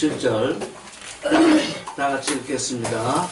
7절 다 같이 읽겠습니다.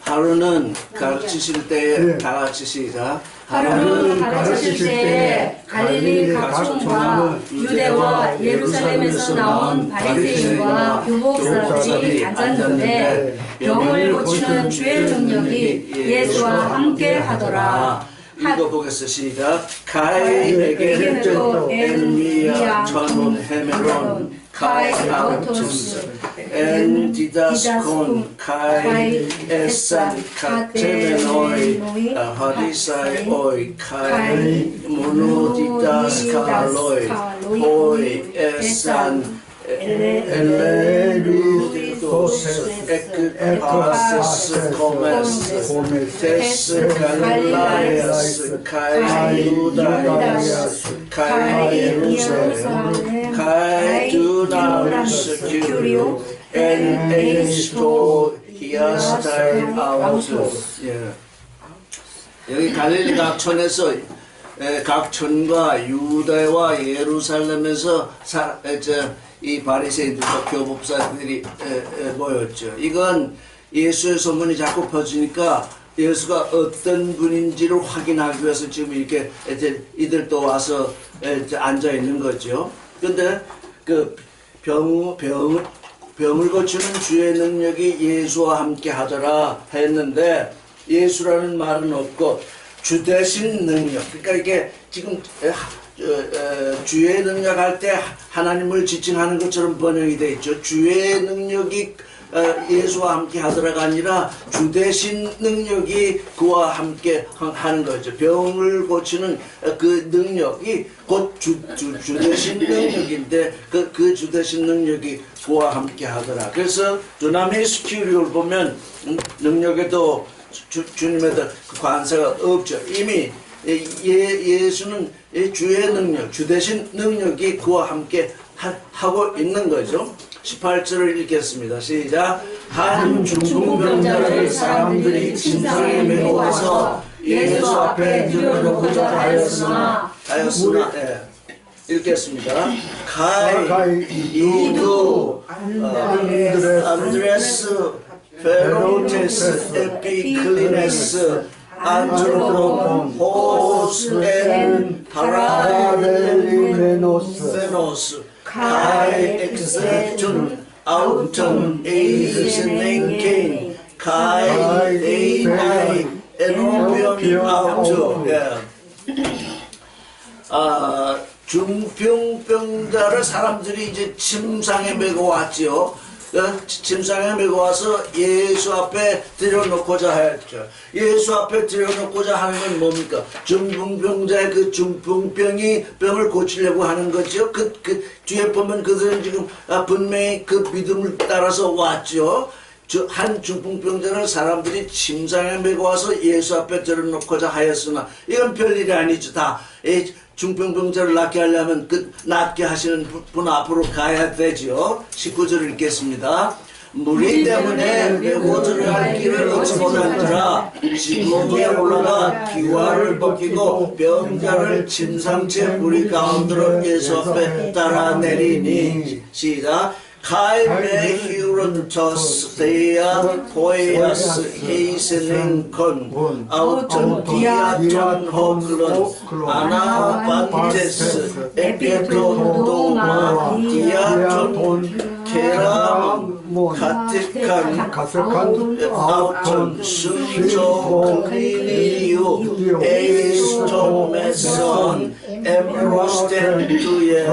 하루는 가르치실 때에 다 같이 시작. 하루는 가르치실 때에 갈릴리 각종과 유대와 예루살렘에서 나온 바리새인과 율법사들이 앉았는데 병을 고치는 주의 능력이 예수와 함께 하더라. 읽어보겠습니다. 시작. 카이에게도 엔미야 전문 헤메론 카이 아우토스 엔 디다스콘 카이 에산 카테메노이 하디사이 오이 카이 모노디다스칼로이 호이 에산 엘레루디토스 에크파세스 코메스 테스 갈라이아스 카이 유다이아스 카이 예루살렘 카이 두나우스 큐리오 엔 에리스토 히아스타이 아우토스. 여기 갈릴리 각촌에서 각촌과 유다와 예루살렘에서 이 바리새인들과 교법사들이 모였죠. 이건 예수의 소문이 자꾸 퍼지니까 예수가 어떤 분인지를 확인하기 위해서 지금 이렇게 이들도 와서 앉아 있는 거죠. 근데 그 병을 고치는 주의 능력이 예수와 함께 하더라 했는데 예수라는 말은 없고 주 대신 능력. 그러니까 이게 지금 주의 능력 할 때 하나님을 지칭하는 것처럼 번역이 되어 있죠. 주의 능력이 예수와 함께 하더라가 아니라 주 대신 능력이 그와 함께 하는 거죠. 병을 고치는 그 능력이 곧 주 대신 능력인데 그 주 대신 능력이 그와 함께 하더라. 그래서 두나미스 큐리오를 보면 능력에도 주님의 관세가 없죠. 이미 예수는 주의 능력, 주 대신 능력이 그와 함께 하고 있는 거죠. 18절을 읽겠습니다. 시작. 한 중풍병자를 사람들이 침상에 메고 와서 예수 앞에 들여놓고자 하였으나 읽겠습니다. 카이 이두 안드레스 페로테스 에피클리네스 안드로폰 호스엔 파라델리메노스 카이 엑세툰 아우턴 에이즈넨케인 카이 에이나이 에노비온 아우토. 중풍병자를 사람들이 이제 침상에 메고 왔지요. 침상에 메고 와서 예수 앞에 들여놓고자 했죠. 예수 앞에 들여놓고자 하는 건 뭡니까? 중풍병자의 그 병을 고치려고 하는 거죠. 그 뒤에 보면 그들은 지금 분명히 그 믿음을 따라서 왔죠. 한 중풍병자를 사람들이 침상에 메고 와서 예수 앞에 들여놓고자 하였으나 이건 별일이 아니죠. 다 중풍병자를 낫게 하려면 그 낫게 하시는 분 앞으로 가야 되죠. 19절 읽겠습니다. 무리 때문에 메고 들어갈 길을 얻지 못하더라. 지붕 위에 올라가 기와를 벗기고 병자를 침상째 무리 가운데로 예수 앞에 따라 내리니. 시작. 카이메 히우론토스 데이아 포에아스 헤이세넨콘 아우톤 디아톤 호클론 아나반테스 에피토도마 디아톤 케람 가테칸 아우톤 순조 클리니유 에이스토메선 엠로스텐두예.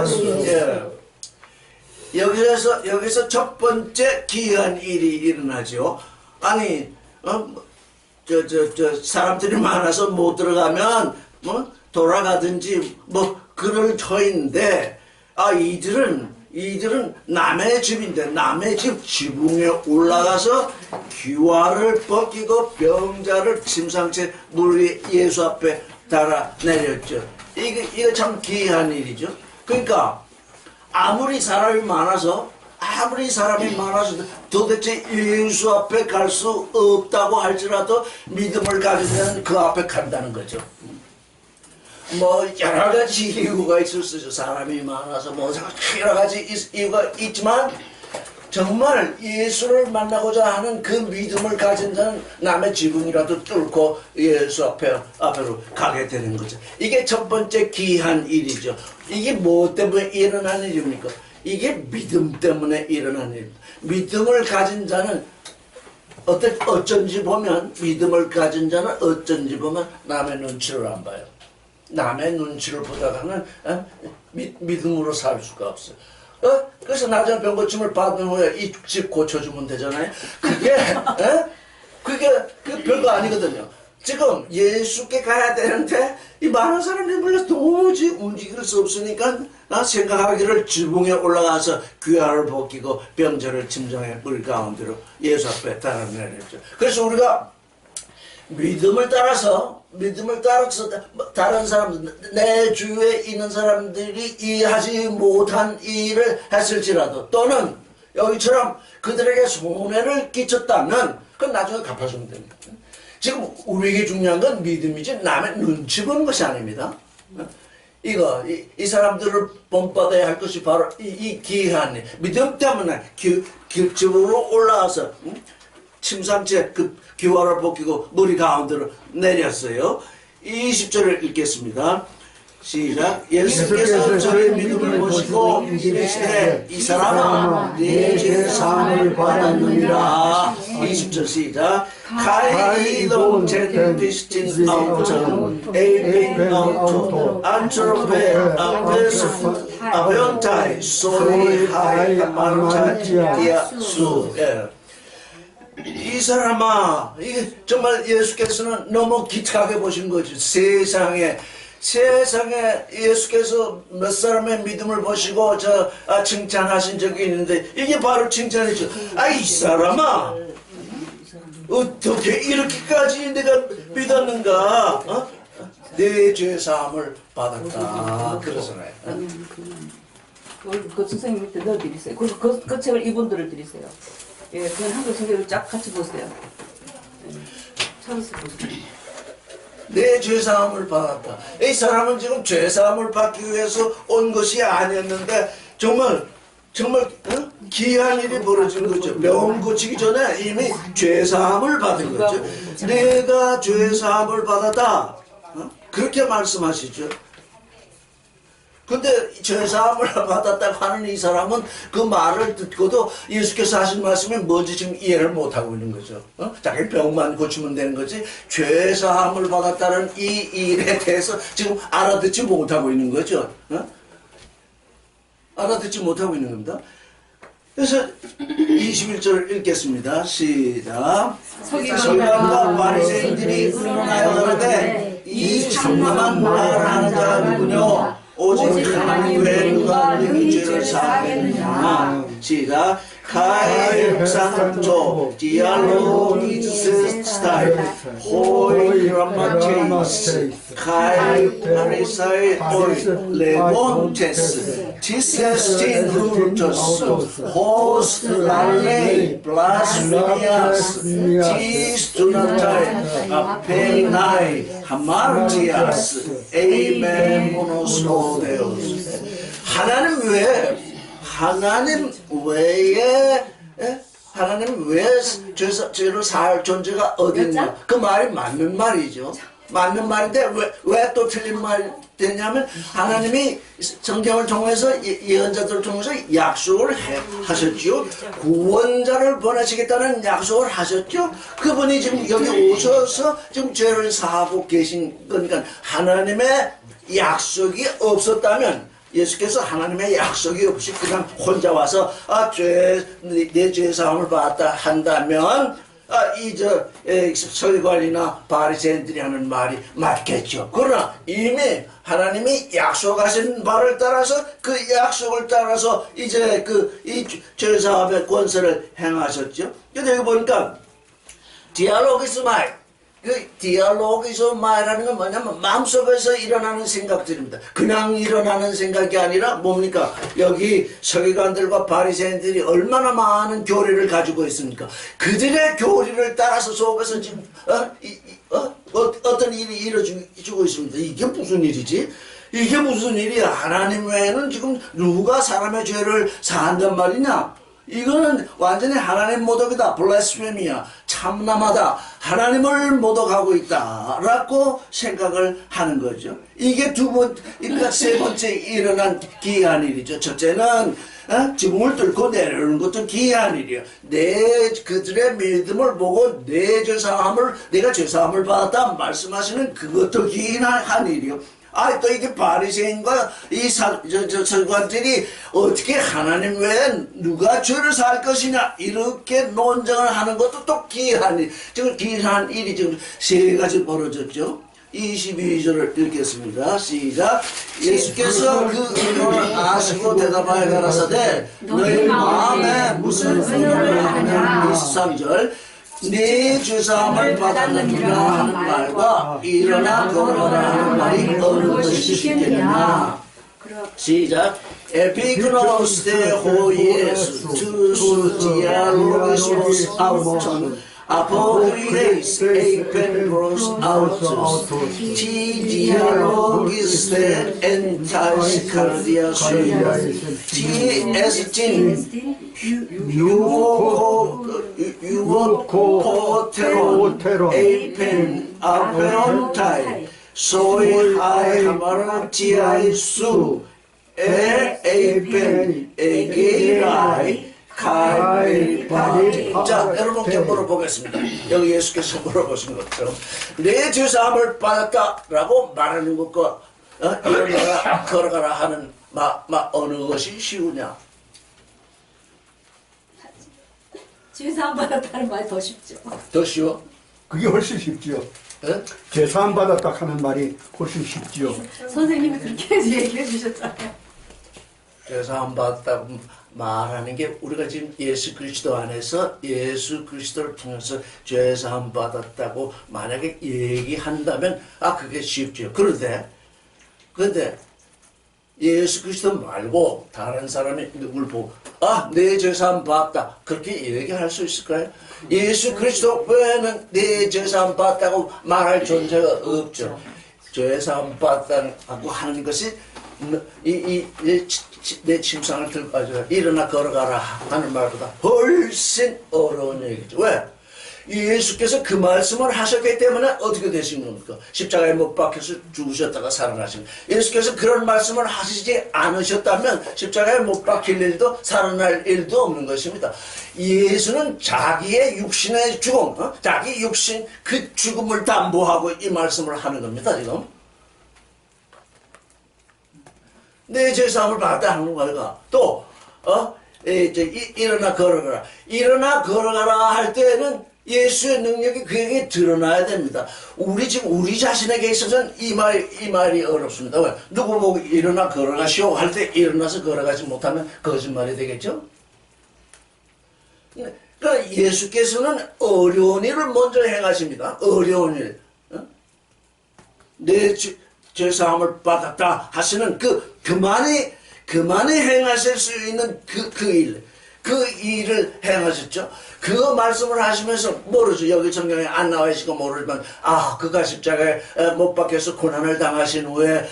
여기서 첫 번째 기이한 일이 일어나죠. 아니, 사람들이 많아서 못 들어가면, 돌아가든지, 그럴 터인데, 이들은 남의 집인데, 남의 집 지붕에 올라가서 귀화를 벗기고 병자를 침상째 물리 예수 앞에 달아 내렸죠. 이거 참 기이한 일이죠. 그러니까, 아무리 사람이 많아서 도대체 예수 앞에 갈 수 없다고 할지라도 믿음을 가지게 되면 그 앞에 간다는 거죠. 여러 가지 이유가 있을 수 있죠. 사람이 많아서 여러 가지 이유가 있지만 정말 예수를 만나고자 하는 그 믿음을 가진 자는 남의 지붕이라도 뚫고 예수 앞으로 가게 되는 거죠. 이게 첫 번째 귀한 일이죠. 이게 뭐 때문에 일어난 일입니까? 이게 믿음 때문에 일어난 일입니다. 믿음을 가진 자는 어쩐지 보면 믿음을 가진 자는 어쩐지 보면 남의 눈치를 안 봐요. 남의 눈치를 보다가는 믿음으로 살 수가 없어요. 그래서 나중에 병고침을 받은 후에 이 집 고쳐주면 되잖아요. 그게 별거 아니거든요. 지금 예수께 가야 되는데 이 많은 사람들이 몰라서 도무지 움직일 수 없으니까 나 생각하기를 지붕에 올라가서 귀화를 벗기고 병자를 침상의 물 가운데로 예수 앞에 달아내렸죠. 그래서 우리가 믿음을 따라서 다른 사람들, 내 주위에 있는 사람들이 이해하지 못한 일을 했을지라도 또는 여기처럼 그들에게 손해를 끼쳤다면 그건 나중에 갚아주면 됩니다. 지금 우리에게 중요한 건 믿음이지 남의 눈치 보는 것이 아닙니다. 이 사람들을 본받아야 할 것이 바로 이 귀한 일. 믿음 때문에 집으로 올라와서 침상째 그 귀화를 벗기고 머리 가운데로 내렸어요. 20절을 읽겠습니다. 시작. 예수께서 저의 믿음을 보시고 이르시되 이 사람아 네 죄 사함을 받았느니라. 20절 시작. Kaidon ten auton, eben auto, antrope, abentai, soli hai amartatia su. 이 사람아, 이게 정말 예수께서는 너무 기특하게 보신 거죠. 세상에 예수께서 몇 사람의 믿음을 보시고 칭찬하신 적이 있는데 이게 바로 칭찬이죠. 이 사람아, 어떻게 이렇게까지 내가 믿었는가? 내 죄 사함을 받았다. 그러잖아요. 그 선생님 밑에 넣어드리세요. 그 책을 이분들을 드리세요. 예, 그냥 한글 성경을 쫙 같이 보세요. 찾아서 보세요. 내 죄사함을 받았다. 이 사람은 지금 죄사함을 받기 위해서 온 것이 아니었는데 정말 귀한 일이 벌어진 거죠. 병 고치기 전에 이미 죄사함을 받은 거죠. 내가 죄사함을 받았다. 그렇게 말씀하시죠. 근데 죄사함을 받았다고 하는 이 사람은 그 말을 듣고도 예수께서 하신 말씀이 뭔지 지금 이해를 못하고 있는 거죠. 자기 병만 고치면 되는 거지 죄사함을 받았다는 이 일에 대해서 지금 알아듣지 못하고 있는 거죠. 알아듣지 못하고 있는 겁니다. 그래서 21절을 읽겠습니다. 시작. 서기관과 바리새인들이 의논하여 가로되 이 참남한 말을 하는 자가 누구뇨? 오직 하나님 외에 누가 너희 죄를 사하겠느냐. 시작. Kai Santo Dialogi Stai Hoi Ramates Kai Parisai Oi Lemontes Tisestin Hurtos Hos Lalei Blasphemias Tis Tunatai Apenai Hamartias Amen Monos Deus. 하나님 외에 죄를 사할 존재가 어딨냐? 그 말이 맞는 말이죠. 맞는 말인데 왜 또 틀린 말이 되냐면 하나님이 성경을 통해서 예언자들을 통해서 약속을 하셨죠. 구원자를 보내시겠다는 약속을 하셨죠. 그분이 지금 여기 오셔서 지금 죄를 사하고 계신 거니까 하나님의 약속이 없었다면 예수께서 하나님의 약속이 없이 그냥 혼자 와서 내 죄 사함을 받았다 한다면 서기관이나 바리새인들이 하는 말이 맞겠죠. 그러나 이미 하나님이 약속하신 바를 따라서 그 약속을 따라서 이제 이 죄 사함의 권세를 행하셨죠. 근데 여기 보니까 디알로기스 말. 그 디알로기서 말하는 건 뭐냐면 마음속에서 일어나는 생각들입니다. 그냥 일어나는 생각이 아니라 뭡니까? 여기 서기관들과 바리새인들이 얼마나 많은 교리를 가지고 있습니까? 그들의 교리를 따라서 속에서 지금 어떤 일이 이루어지고 있습니다. 이게 무슨 일이지? 이게 무슨 일이야? 하나님 외에는 지금 누가 사람의 죄를 사한단 말이냐? 이거는 완전히 하나님 모독이다. 블라스페미야. 참남하다. 하나님을 모독하고 있다라고 생각을 하는 거죠. 이게 그러니까 세 번째 일어난 기이한 일이죠. 첫째는 지붕을 뚫고 내려오는 것도 기이한 일이에요. 그들의 믿음을 보고 내 죄사함을 내가 죄사함을 받았다 말씀하시는 그것도 기이한 일이요. 또 이게 바리새인과 이 서기관들이 어떻게 하나님 외에 누가 죄를 살 것이냐 이렇게 논쟁을 하는 것도 또 기이한 일. 지금 기이한 일이 지금 세 가지 벌어졌죠. 22절을 읽겠습니다. 시작. 예수께서 그 의논을 아시고 대답하여 가라사대 너희 마음에 무슨 의논을 하냐. 23절. 네 죄사함을 받았느니라 하는 말과 일어나 걸어라 하는 말이 어느 것이 쉽겠느냐. 시작. 에피그노스테 호이에스 투수 디알로기소스 아우톤 아포그리데이스 에이펜브로스 아우토스 티 디알로기스테 엔타이스 카르디아스 티 에스틴 유오코테론 에이펜 아페온타이 소이 하이 하마르티아이수 에이펜 에게이라이 카이파리. 자, 여러분께 물어보겠습니다. 여기 예수께서 물어보신 것처럼 내 죄사함을 받았다라고 말하는 것과 일어나라 걸어가라 하는 어느 것이 쉬우냐? 죄사함 받았다는 말이 더 쉽죠. 더 쉬워? 그게 훨씬 쉽지요. 예? 죄사함 받았다 하는 말이 훨씬 쉽지요. 선생님이 그렇게 얘기해 주셨잖아요. 죄사함 받았다고 말하는 게 우리가 지금 예수 그리스도 안에서 예수 그리스도를 통해서 죄사함 받았다고 만약에 얘기한다면 그게 쉽죠. 그런데 예수 그리스도 말고 다른 사람이 누굴 보고 내 죄사함 받았다 그렇게 얘기할 수 있을까요? 예수 그리스도 외에는 내 죄사함 받았다고 말할 존재가 없죠. 죄사함 받았다고 하는 것이 내 침상을 들고 가져가 일어나 걸어가라 하는 말보다 훨씬 어려운 얘기죠. 왜? 예수께서 그 말씀을 하셨기 때문에 어떻게 되신 겁니까? 십자가에 못 박혀서 죽으셨다가 살아나신 예수께서 그런 말씀을 하시지 않으셨다면 십자가에 못 박힐 일도 살아날 일도 없는 것입니다. 예수는 자기의 육신의 죽음, 자기 육신 그 죽음을 담보하고 이 말씀을 하는 겁니다. 지금 내 죄사함을 받았다 하는 거야. 또 일어나 걸어가라. 일어나 걸어가라 할 때는 예수의 능력이 그에게 드러나야 됩니다. 우리 자신에게 있어서는 이 말이 어렵습니다. 왜? 누구 보고 일어나 걸어가시오 할 때 일어나서 걸어가지 못하면 거짓말이 되겠죠? 그러니까 예수께서는 어려운 일을 먼저 행하십니다. 어려운 일. 내 죄사함을 받았다 하시는 그만이 행하실 수 있는 그 일을 행하셨죠. 그 말씀을 하시면서 모르죠. 여기 성경에 안 나와 있으니까 모르지만 그가 십자가에 못 박혀서 고난을 당하신 후에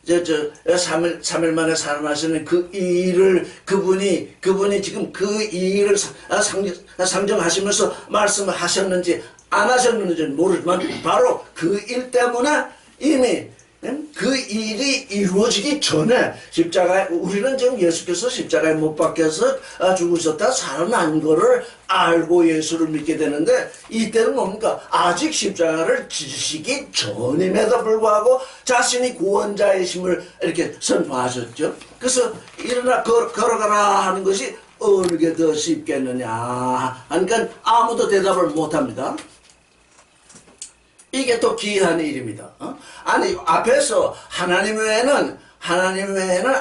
3일 만에 살아나시는 그 일을 그분이 지금 그 일을 상정하시면서 말씀하셨는지 안 하셨는지는 모르지만 바로 그 일 때문에 이미 그 일이 이루어지기 전에 우리는 지금 예수께서 십자가에 못 박혀서 죽으셨다 살아난 거를 알고 예수를 믿게 되는데 이때는 뭡니까? 아직 십자가를 지시기 전임에도 불구하고 자신이 구원자이심을 이렇게 선포하셨죠. 그래서 일어나 걸어가라 하는 것이 어느 게 더 쉽겠느냐 하니까 아무도 대답을 못합니다. 이게 또 기이한 일입니다. 아니 앞에서 하나님 외에는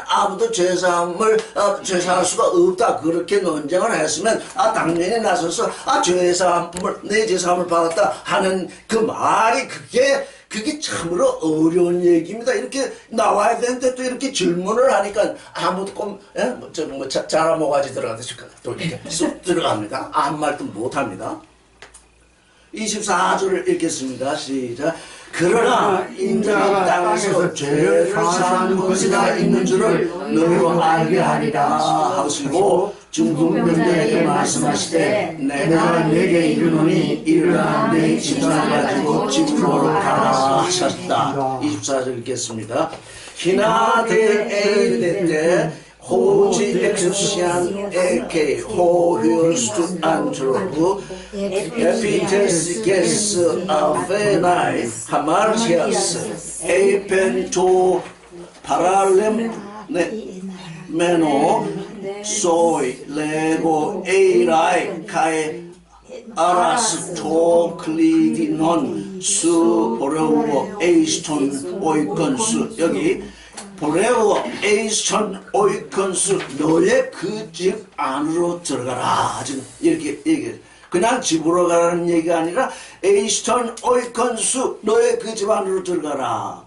아무도 죄사할 수가 없다 그렇게 논쟁을 했으면 당연히 나서서 내 죄사함을 받았다 하는 그 말이 그게 참으로 어려운 얘기입니다. 이렇게 나와야 되는데 또 이렇게 질문을 하니까 아무도 자라모가지 들어가듯이 또 이렇게 쑥 들어갑니다. 아무 말도 못합니다. 24절을 읽겠습니다. 시작. 그러나 인자가 땅에서 죄를 사하는 권세가 있는 줄을 너희로 알게 하리라 하시고 중풍병자에게 말씀하시되 내가 내게 이르노니 일어나 내 짐을 가지고 집으로 가라 하셨다. 24절 읽겠습니다. 히나 데 에이데 호지 엑소시안 에케 호효스투 안트로프 에피테스 게스 아페나이 하마르시아스 에이펜토 파랄렘 메노 소이 레고 에이라이 카에 아라스 토클리디논 수 보레우고 에이스톤 오이건수 여기 보레오 에이스톤 오이건수 너의 그 집 안으로 들어가라. 지금 이렇게 얘기해. 그냥 집으로 가라는 얘기가 아니라 에이스톤 오이건수 너의 그 집 안으로 들어가라.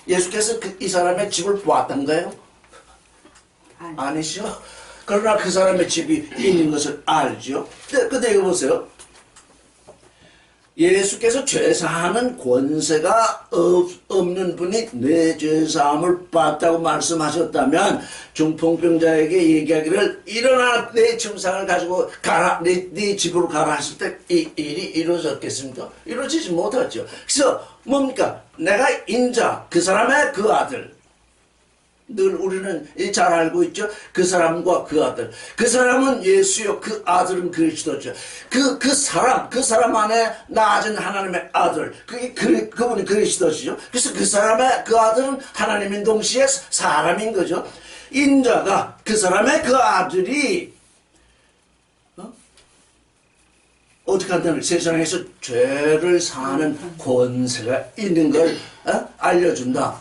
예수께서 이 사람의 집을 보았던가요? 아니죠. 그러나 그 사람의 집이 있는 것을 알죠. 근데 이거 보세요. 예수께서 죄사하는 권세가 없는 분이 내 죄사함을 받다고 말씀하셨다면 중풍병자에게 얘기하기를 일어나 내 침상을 가지고 가라 네 집으로 가라 했을 때 이 일이 이루어졌겠습니까? 이루어지지 못하죠. 그래서 뭡니까? 내가 인자 그 사람의 그 아들 늘 우리는 잘 알고 있죠. 그 사람과 그 아들. 그 사람은 예수요. 그 아들은 그리스도죠. 그 사람 안에 낳아진 하나님의 아들. 그분이 그리스도시죠. 그래서 그 사람의 그 아들은 하나님인 동시에 사람인 거죠. 인자가 그 사람의 그 아들이 어떻게 한다면 세상에서 죄를 사는 권세가 있는 걸 알려준다.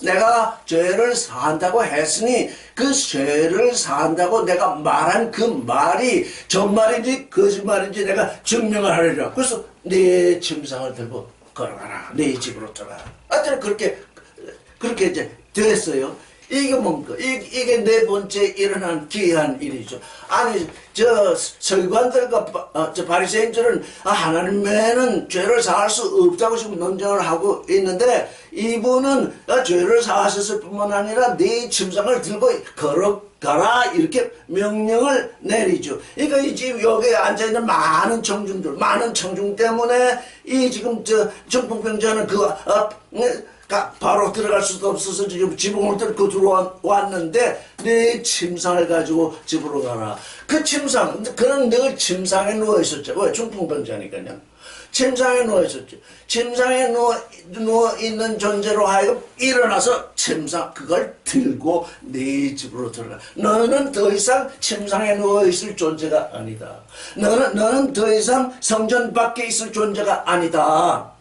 내가 죄를 사한다고 했으니 그 죄를 사한다고 내가 말한 그 말이 정말인지 거짓말인지 내가 증명을 하리라. 그래서 네 침상을 들고 걸어가라. 네 집으로 들어가라. 하여튼 그렇게 이제 됐어요. 이게 뭡니까? 이게 네 번째 일어난 기이한 일이죠. 아니, 서기관들과 저 바리새인들은 하나님 외에는 죄를 사할 수 없다고 지금 논쟁을 하고 있는데 이분은 죄를 사하셨을 뿐만 아니라 네 침상을 들고 걸어가라 이렇게 명령을 내리죠. 그러니까 이 지금 여기에 앉아있는 많은 청중 때문에 이 지금 중풍병자는 바로 들어갈 수도 없어서 지금 지붕을 뚫고 들어왔는데 내 침상을 가지고 집으로 가라. 그 침상, 그는 늘 침상에 누워있었죠. 왜? 중풍병자니까요. 침상에 누워있었죠. 침상에 누워있는 존재로 하여금 일어나서 그걸 들고 네 집으로 들어가. 너는 더 이상 침상에 누워있을 존재가 아니다. 너는 더 이상 성전 밖에 있을 존재가 아니다.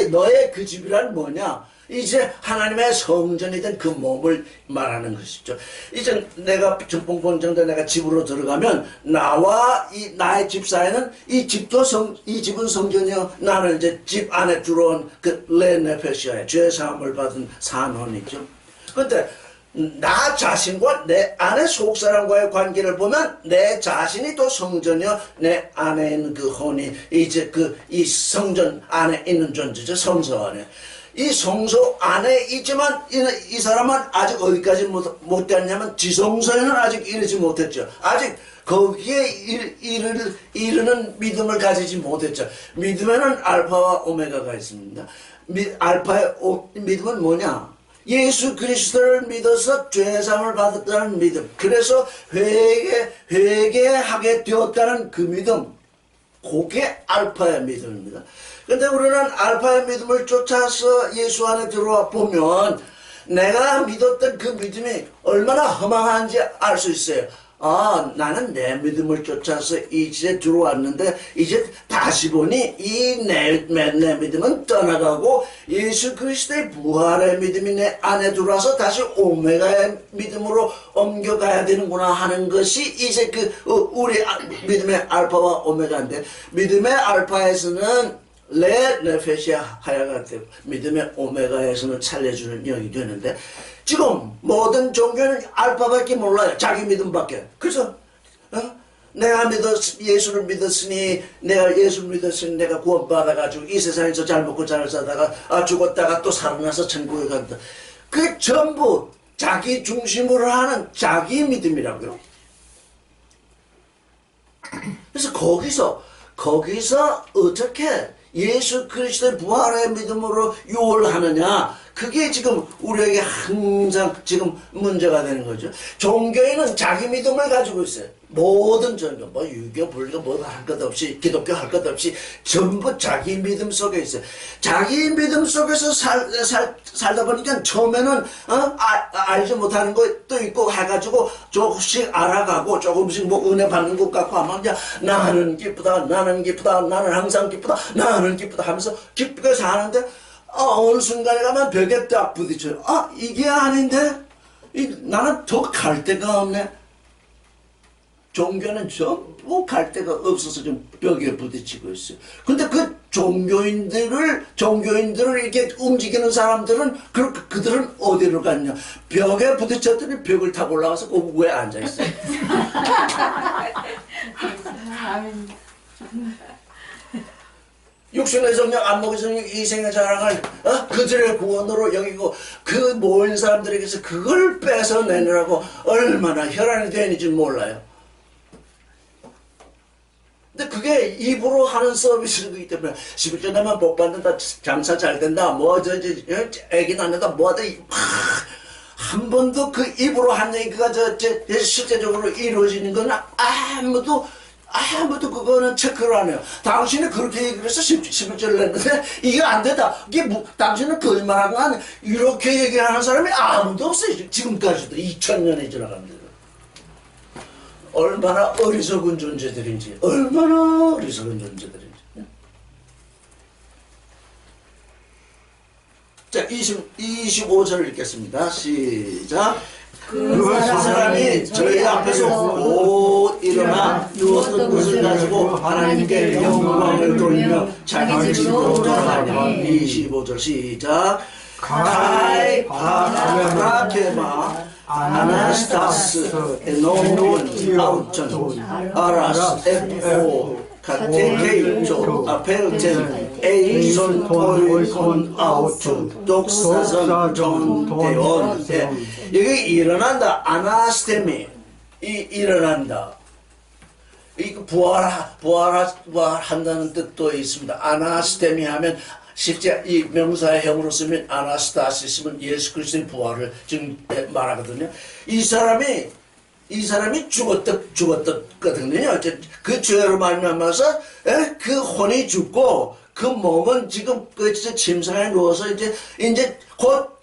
너의 그 집이란 뭐냐? 이제 하나님의 성전이 된 그 몸을 말하는 것이죠. 이제 내가 중풍병자 내가 집으로 들어가면 나와 나의 집 사이는 이 집은 성전이요. 나는 이제 집 안에 들어온 그 레네페시아의 죄사함을 받은 산혼이죠. 그런데 나 자신과 내 안에 속사람과의 관계를 보면 내 자신이 또 성전이요. 내 안에 있는 그 혼이 이제 이 성전 안에 있는 존재죠. 성소 안에. 이 성소 안에 있지만 이 사람은 아직 어디까지 못 됐냐면 지성소에는 아직 이르지 못했죠. 아직 거기에 이르는 믿음을 가지지 못했죠. 믿음에는 알파와 오메가가 있습니다. 알파의 믿음은 뭐냐? 예수 그리스도를 믿어서 죄사함을 받았다는 믿음. 그래서 회개하게 되었다는 그 믿음. 그게 알파의 믿음입니다. 근데 우리는 알파의 믿음을 쫓아서 예수 안에 들어와 보면 내가 믿었던 그 믿음이 얼마나 허망한지 알 수 있어요. 나는 내 믿음을 쫓아서 이제 들어왔는데 이제 다시 보니 내 믿음은 떠나가고 예수 그리스도의 부활의 믿음이 내 안에 들어와서 다시 오메가의 믿음으로 옮겨가야 되는구나 하는 것이 이제 우리 믿음의 알파와 오메가인데 믿음의 알파에서는 레네페시아 하야가 되고 믿음의 오메가에서는 살려주는 영이 되는데 지금 모든 종교는 알파밖에 몰라요. 자기 믿음밖에. 그래서 예수를 믿었으니 내가 구원받아가지고 이 세상에서 잘 먹고 잘 살다가 죽었다가 또 살아나서 천국에 간다. 그 전부 자기 중심으로 하는 자기 믿음이라고요. 그래서 거기서 어떻게 예수 그리스도의 부활의 믿음으로 유월하느냐, 그게 지금 우리에게 항상 지금 문제가 되는 거죠. 종교인은 자기 믿음을 가지고 있어요. 모든 종교, 뭐 유교, 불교, 뭐 할 것 없이, 기독교 할 것 없이 전부 자기 믿음 속에 있어요. 자기 믿음 속에서 살다 보니까 처음에는 알지 못하는 것도 있고 해가지고 조금씩 알아가고 조금씩 뭐 은혜 받는 것 같고 하면 이제 나는 기쁘다, 나는 항상 기쁘다, 나는 기쁘다 하면서 기쁘게 사는데 어느 순간에 가면 벽에 딱 부딪혀요. 이게 아닌데? 나는 더 갈 데가 없네. 종교는 전부 갈 데가 없어서 좀 벽에 부딪히고 있어요. 근데 그 종교인들을 이렇게 움직이는 사람들은 그들은 어디로 갔냐? 벽에 부딪혔더니 벽을 타고 올라가서 그 위에 앉아 있어요. 육신의 성령, 안목의 성령, 이생의 자랑을 그들의 구원으로 여기고 그 모인 사람들에게서 그걸 뺏어내느라고 얼마나 혈안이 되는지 몰라요. 근데 그게 입으로 하는 서비스이기 때문에 11조 내면 복 받는다, 장사 잘 된다, 애기 낳는다, 뭐하다, 한 번도 그 입으로 한 얘기가 실제적으로 이루어지는 건 아무도 그거는 체크를 안 해요. 당신이 그렇게 얘기를 해서 11절을 했는데 이게 안 되다. 당신은 거짓말한 거 아니야. 이렇게 얘기하는 사람이 아무도 없어요. 지금까지도 2000년이 지나갔는데. 얼마나 어리석은 존재들인지. 자, 25절을 읽겠습니다. 시작. 그 사람이 저희 앞에서 곧 일어나 누웠던 것을 가지고 하나님께 영광을 돌리며 자기 집으로 돌아가니. 25절 시작. 가이 바라케마 아나스타스 에노몬 아우천 아라스 에포 카테케이조 아펠텐 에이손 토이콘 아우천 독사선 존대원. 이게 일어난다. 아나스테미. 일어난다. 이거 부활한다는 뜻도 있습니다. 아나스테미 하면 실제 이 명사의 형으로 쓰면 아나스타시스면 예수 그리스도의 부활을 지금 말하거든요. 이 사람이 죽었거든요. 그 죄로 말미암아서 그 혼이 죽고 그 몸은 지금 그 침상에 누워서 이제 곧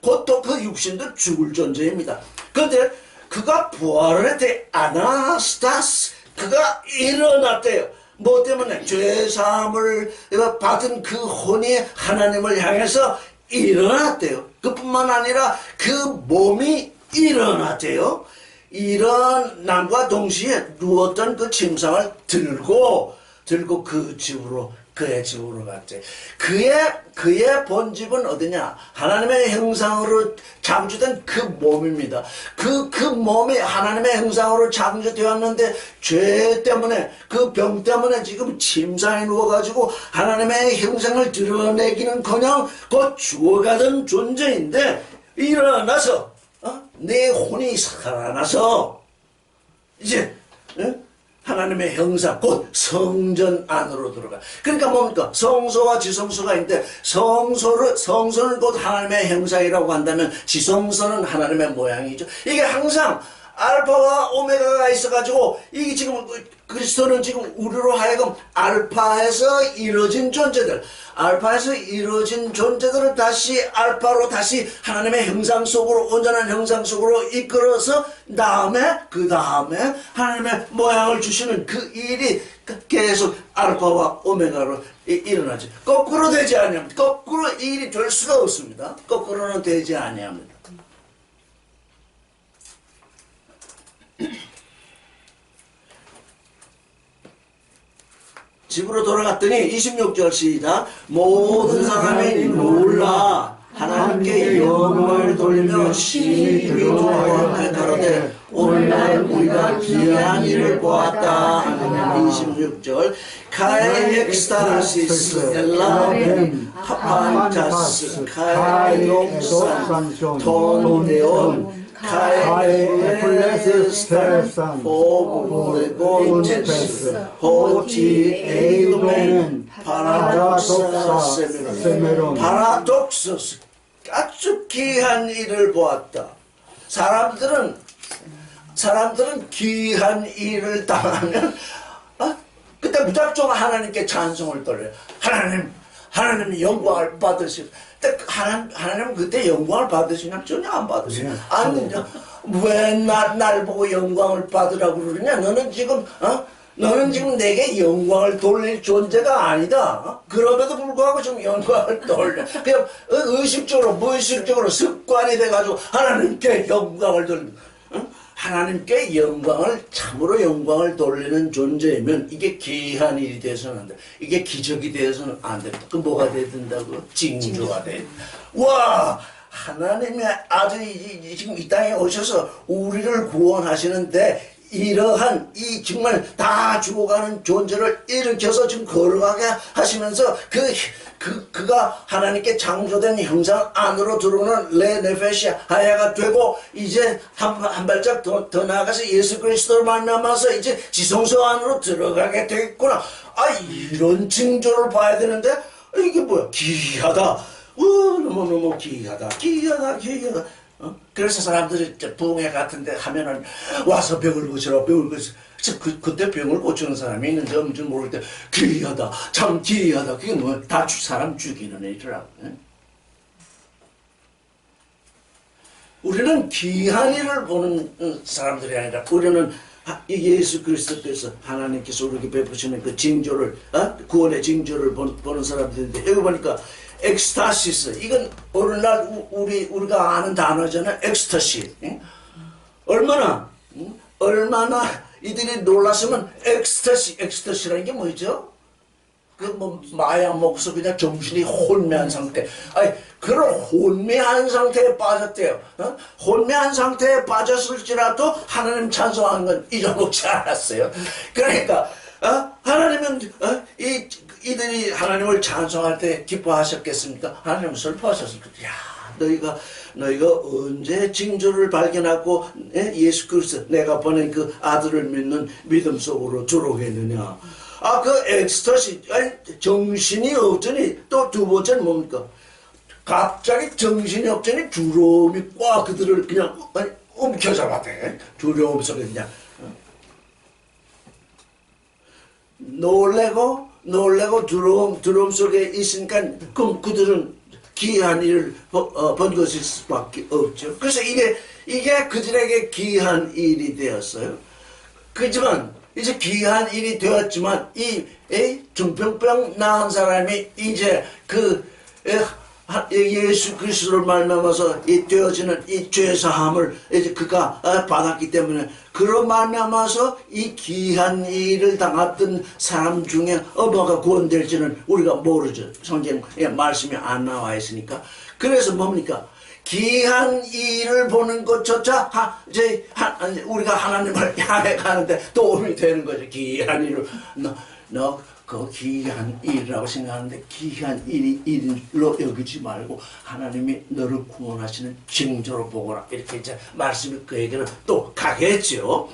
또 그 육신도 죽을 존재입니다. 그런데 그가 부활을 했대. 아나스타스. 그가 일어났대요. 뭐 때문에? 죄사함을 받은 그 혼이 하나님을 향해서 일어났대요. 그뿐만 아니라 그 몸이 일어났대요. 일어남과 동시에 누웠던 그 침상을 들고 그의 집으로 갔대. 그의 본집은 어디냐? 하나님의 형상으로 창조된 그 몸입니다. 그 몸이 하나님의 형상으로 창조되었는데 죄 때문에, 그 병 때문에 지금 침상에 누워가지고 하나님의 형상을 드러내기는커녕 곧 죽어가던 존재인데 일어나서 내 혼이 살아나서 이제 하나님의 형상, 곧 성전 안으로 들어가. 그러니까 뭡니까? 성소와 지성소가 있는데 성소는 곧 하나님의 형상이라고 한다면 지성소는 하나님의 모양이죠. 이게 항상 알파와 오메가가 있어가지고 이게 지금 그리스도는 지금 우리로 하여금 알파에서 이루어진 존재들을 다시 알파로 다시 하나님의 형상 속으로, 온전한 형상 속으로 이끌어서 그 다음에 하나님의 모양을 주시는 그 일이 계속 알파와 오메가로 일어나죠. 거꾸로 되지 아니합니다. 거꾸로 이 일이 될 수가 없습니다. 거꾸로는 되지 아니합니다. 집으로 돌아갔더니 26절 시작. 모든 사람이 놀라 하나님께 영광을 돌리며 심히 두려워하며 가로되 오늘날 우리가 귀한 일을 보았다 하느냐. 26절 카에 엑스타시스 엘라벤 파판타스 카에 용산 톤데온 카에 플레스테산 포브레곤테스 호지 에이도멘 파라독사 세메론. 파라독스 아주 귀한 일을 보았다. 사람들은 귀한 일을 당하면 그때 무작정 하나님께 찬송을 돌려요. 하나님 영광을 받으시고. 하나님은 그때 영광을 받으시냐? 전혀 안 받으시냐? 아니, 왜 날 보고 영광을 받으라고 그러냐? 너는 지금 내게 영광을 돌릴 존재가 아니다. 그럼에도 불구하고 지금 영광을 돌려. 그냥 의식적으로, 무의식적으로 습관이 돼가지고 하나님께 영광을 돌리는. 하나님께 참으로 영광을 돌리는 존재이면 이게 귀한 일이 되어서는 안 돼. 이게 기적이 되어서는 안 돼. 그 뭐가 돼야 된다고? 징조가 돼. 와! 하나님의 아들이 지금 이 땅에 오셔서 우리를 구원하시는데 이러한 정말 다 죽어가는 존재를 일으켜서 지금 걸어가게 하시면서 그가 하나님께 창조된 형상 안으로 들어오는 레네페시아 하야가 되고 이제 한 발짝 더 나아가서 예수 그리스도를 만나면서 이제 지성소 안으로 들어가게 되겠구나. 이런 징조를 봐야 되는데 이게 뭐야? 귀하다. 너무 귀하다. 그래서 사람들이 부흥회 같은데 하면은 와서 병을 고치라. 그때 병을 고치는 사람이 있는지 없는지 모를 때 귀하다. 참 귀하다. 그게 뭐 다 사람 죽이는 일이라고. 우리는 귀한 일을 보는 사람들이 아니라 우리는 예수 그리스도께서 하나님께서 우리에게 베푸시는 그 징조를 구원의 징조를 보는 사람들인데 여기 보니까 엑스타시스 이건 오늘날 우리가 아는 단어잖아요. 엑스타시. 얼마나 이들이 놀랐으면 엑스타시라는 게 뭐죠? 마약 먹어서 그냥 정신이 혼미한 상태. 그런 혼미한 상태에 빠졌대요. 혼미한 상태에 빠졌을지라도 하나님 찬송하는 건 잊어먹지 않았어요. 그러니까 하나님은 이들이 하나님을 찬송할 때 기뻐하셨겠습니까? 하나님은 슬퍼하셨을 거예요. 너희가 언제 징조를 발견하고 예수 그리스도 내가 보낸 그 아들을 믿는 믿음 속으로 들어오겠느냐. 그 엑스터시 정신이 없더니 또 두 번째는 뭡니까? 갑자기 정신이 없더니 두려움이 꽉 그들을 그냥 움켜잡았대. 두려움 속에 그냥 놀래고 두려움 속에 있으니까 그럼 그들은 귀한 일을 본 것일 수밖에 없죠. 그래서 이게 그들에게 귀한 일이 되었어요. 그렇지만 이제 귀한 일이 되었지만 이 중풍병 나은 사람이 이제 예수 그리스도를 말미암아서 되어지는 이 죄 사함을 이제 그가 받았기 때문에 그로 말미암아서 이 귀한 일을 당했던 사람 중에 뭐가 구원될지는 우리가 모르죠. 성경에 말씀이 안 나와 있으니까. 그래서 뭡니까? 귀한 일을 보는 것조차 이제 우리가 하나님을 향해 가는데 도움이 되는 거죠. 귀한 일을 그 귀한 일이라고 생각하는데 귀한 일로 여기지 말고 하나님이 너를 구원하시는 징조로 보거라. 이렇게 이제 말씀이 그에게는 또 가겠죠.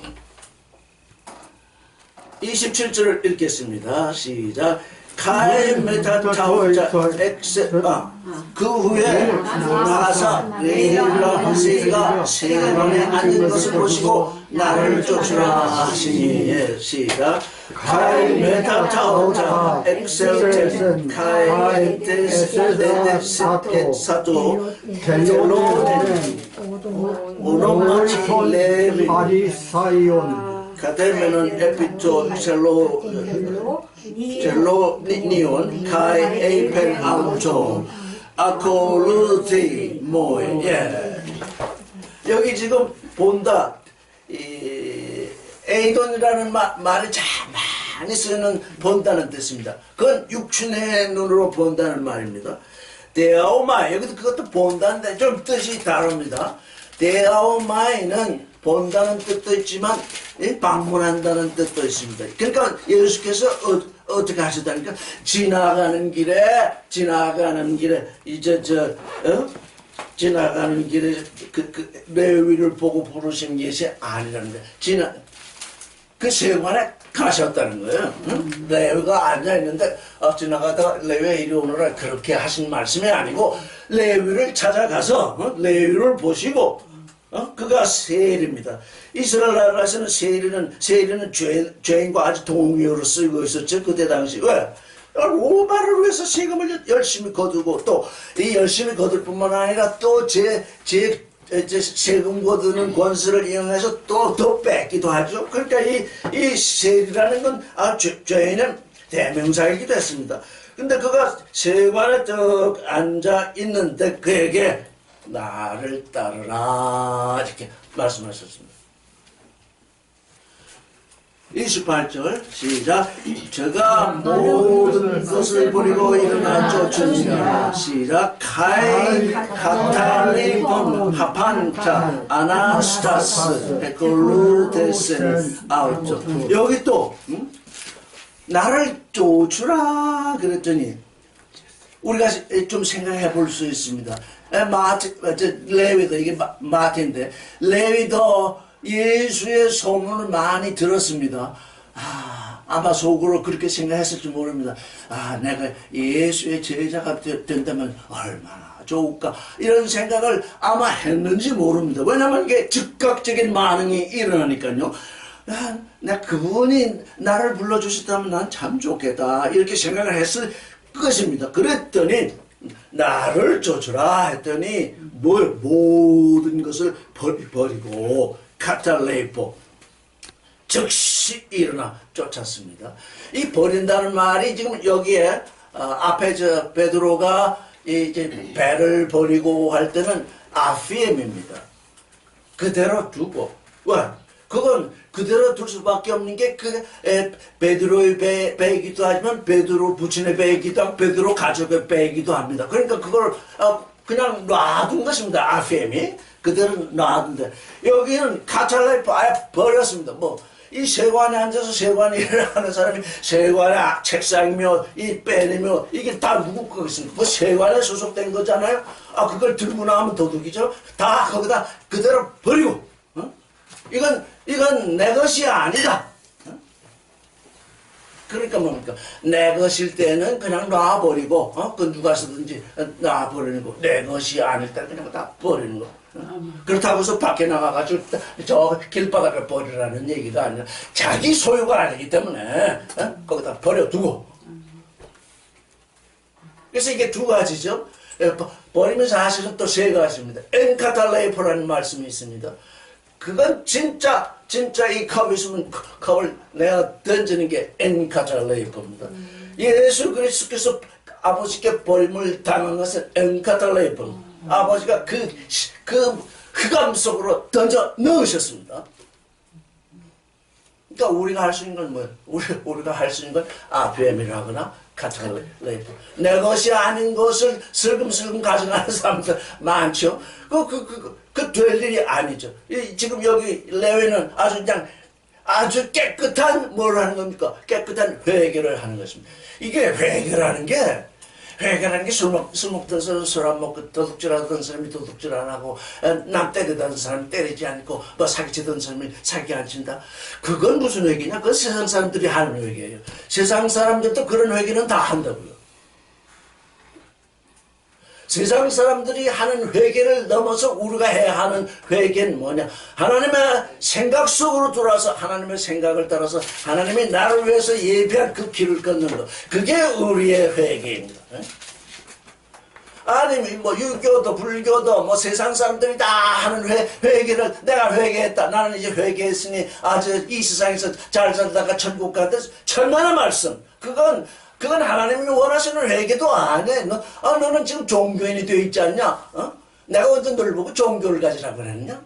27절을 읽겠습니다. 시작. 카에메타타우자 엑세아 그 후에 나가사 레일라 하세가 세번에 앉은 것을 보시고 나를 쫓으라 하시니. 시작. 카에메타타우자 엑셀텐 카에테스데데스켓사도 텔로넨 오노마치 레비 파리사이온 카데메는 에피토 젤로니온 카이 에이펜 암종 아코르티 모에. 여기 지금 본다. 에이돈이라는 말이 참 많이 쓰는 본다는 뜻입니다. 그건 육신의 눈으로 본다는 말입니다. 데아오마이 여기도 그것도 본다는데 좀 뜻이 다릅니다. 데아오마이는 본다는 뜻도 있지만 방문한다는 뜻도 있습니다. 그러니까 예수께서 어떻게 하셨다니까 지나가는 길에 이제 지나가는 길에 그 레위를 보고 부르신 것이 아니라는 거예요. 그 세관에 가셨다는 거예요. 응? 레위가 앉아있는데 지나가다가 레위 이리 오너라 그렇게 하신 말씀이 아니고 레위를 찾아가서 레위를 보시고 그가 세일입니다. 이스라엘 나라에서는 세일은 죄인과 아주 동의어로 쓰고 있었죠. 그때 당시. 왜? 로마를 위해서 세금을 열심히 거두고 또 이 열심히 거둘 뿐만 아니라 또 세금 거두는 권세를 이용해서 또 더 뺏기도 하죠. 그러니까 이 세일이라는 건 죄인의 대명사이기도 했습니다. 근데 그가 세관에 쭉 앉아 있는데 그에게 나를 따르라 이렇게 말씀하셨습니다. 28절 시작. 제가 모든 것을 버리고 일어나 쫓으니라. 시작. 카이 카탈리본 하판타 아나스타스 에콜루테센 아우토. 여기 또 나를 쫓으라 그랬더니 우리가 좀 생각해 볼 수 있습니다. 레위도 이게 마태인데 레위도 예수의 소문을 많이 들었습니다. 아마 속으로 그렇게 생각했을지 모릅니다. 내가 예수의 제자가 된다면 얼마나 좋을까 이런 생각을 아마 했는지 모릅니다. 왜냐하면 이게 즉각적인 반응이 일어나니까요. 나 그분이 나를 불러주셨다면 난 참 좋겠다 이렇게 생각을 했을 것입니다. 그랬더니 나를 쫓으라 했더니 모든 것을 버리고 카탈레이포 즉시 일어나 쫓았습니다. 이 버린다는 말이 지금 여기에 앞에 베드로가 이제 배를 버리고 할 때는 아피엠입니다. 그대로 두고 왜? 그건 그대로 둘 수밖에 없는 게 베드로의 배이기도 하지만 베드로 부친의 배이기도 하고 베드로 가족의 배이기도 합니다. 그러니까 그걸 그냥 놔둔 것입니다. 아피엠이 그대로 놔둔데 여기는 카탈레이프 아예 버렸습니다. 이 세관에 앉아서 세관에 일을 하는 사람이 세관에 책상이며 이 펜이며 이게 다 누구 거겠습니까? 세관에 소속된 거잖아요. 그걸 들고 나오면 도둑이죠. 다 거기다 그대로 버리고 이건 내 것이 아니다. 그러니까 뭡니까? 내 것일 때는 그냥 놔버리고 그 누가 쓰든지 놔버리는 거. 내 것이 아닐 때는 그냥 다 버리는 거. 그렇다고 해서 밖에 나가가지고 저 길바닥에 버리라는 얘기가 아니라 자기 소유가 아니기 때문에 거기다 버려두고. 그래서 이게 두 가지죠. 버리면 사실은 또 세 가지입니다. 엔카탈레이포라는 말씀이 있습니다. 그건 진짜 이 컵이 있으면 컵을 내가 던지는 게 엔카탈레이포입니다. 예수 그리스도께서 아버지께 벌을 당한 것은 엔카탈레이포입니다. 아버지가 그 흑암 속으로 던져 넣으셨습니다. 그러니까 우리가 할 수 있는 건 뭐예요? 우리가 할 수 있는 건 아비엠이라거나 카탈레이포. 내 것이 아닌 것을 슬금슬금 가져가는 사람들 많죠. 그 될 일이 아니죠. 지금 여기 레위는 아주 깨끗한 뭘 하는 겁니까? 깨끗한 회개를 하는 것입니다. 이게 회개라는 게 술 먹던 술 안 먹고 도둑질하던 사람이 도둑질 안 하고 남 때리던 사람이 때리지 않고 사기치던 사람이 사기 안 친다. 그건 무슨 회개냐? 그건 세상 사람들이 하는 회개예요. 세상 사람들도 그런 회개는 다 한다고요. 세상 사람들이 하는 회개를 넘어서 우리가 해야 하는 회개는 뭐냐? 하나님의 생각 속으로 들어와서 하나님의 생각을 따라서 하나님이 나를 위해서 예비한 그 길을 걷는 것. 그게 우리의 회개입니다. 아니 유교도 불교도 세상 사람들이 다 하는 회개를 내가 회개했다. 나는 이제 회개했으니 이 세상에서 잘 살다가 천국 가다. 천만의 말씀. 그건 하나님이 원하시는 회개도 아니야. 너는 지금 종교인이 되어 있지 않냐? 내가 언제 너를 보고 종교를 가지라고 그랬냐?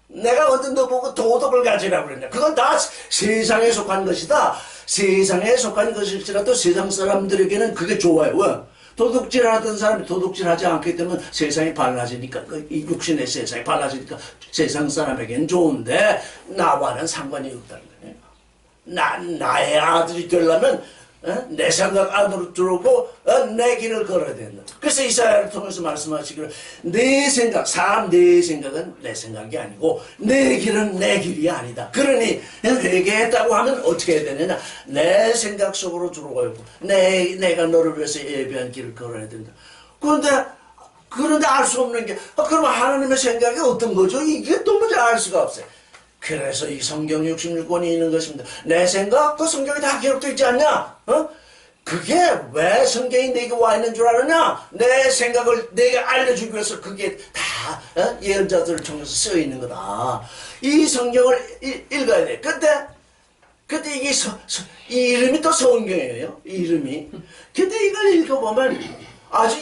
내가 언제 너 보고 도덕을 가지라고 그랬냐? 그건 다 세상에 속한 것이다. 세상에 속한 것일지라도 세상 사람들에게는 그게 좋아요. 왜? 도둑질하던 사람이 도둑질하지 않기 때문에 세상이 발라지니까 이 육신의 세상이 발라지니까 세상 사람에겐 좋은데 나와는 상관이 없다는 거예요. 나의 아들이 되려면 내 생각 안으로 들어오고 내 길을 걸어야 된다. 그래서 이사야를 통해서 말씀하시기를 내 생각, 사람 내 생각은 내 생각이 아니고 내 길은 내 길이 아니다. 그러니 회개했다고 하면 어떻게 해야 되느냐? 내 생각 속으로 들어가고 내가 너를 위해서 예비한 길을 걸어야 된다. 그런데 알 수 없는 게 그럼 하나님의 생각이 어떤 거죠? 이게 도무지 알 수가 없어요. 그래서 이 성경 66권이 있는 것입니다. 내 생각, 그 성경에 다 기록되어 있지 않냐? 그게 왜 성경이 내게 와 있는 줄 아느냐? 내 생각을 내게 알려주기 위해서 그게 다 예언자들을 통해서 쓰여 있는 거다. 이 성경을 읽어야 돼. 그때 이게 이 이름이 또 성경이에요. 이 이름이. 근데 이걸 읽어보면 아주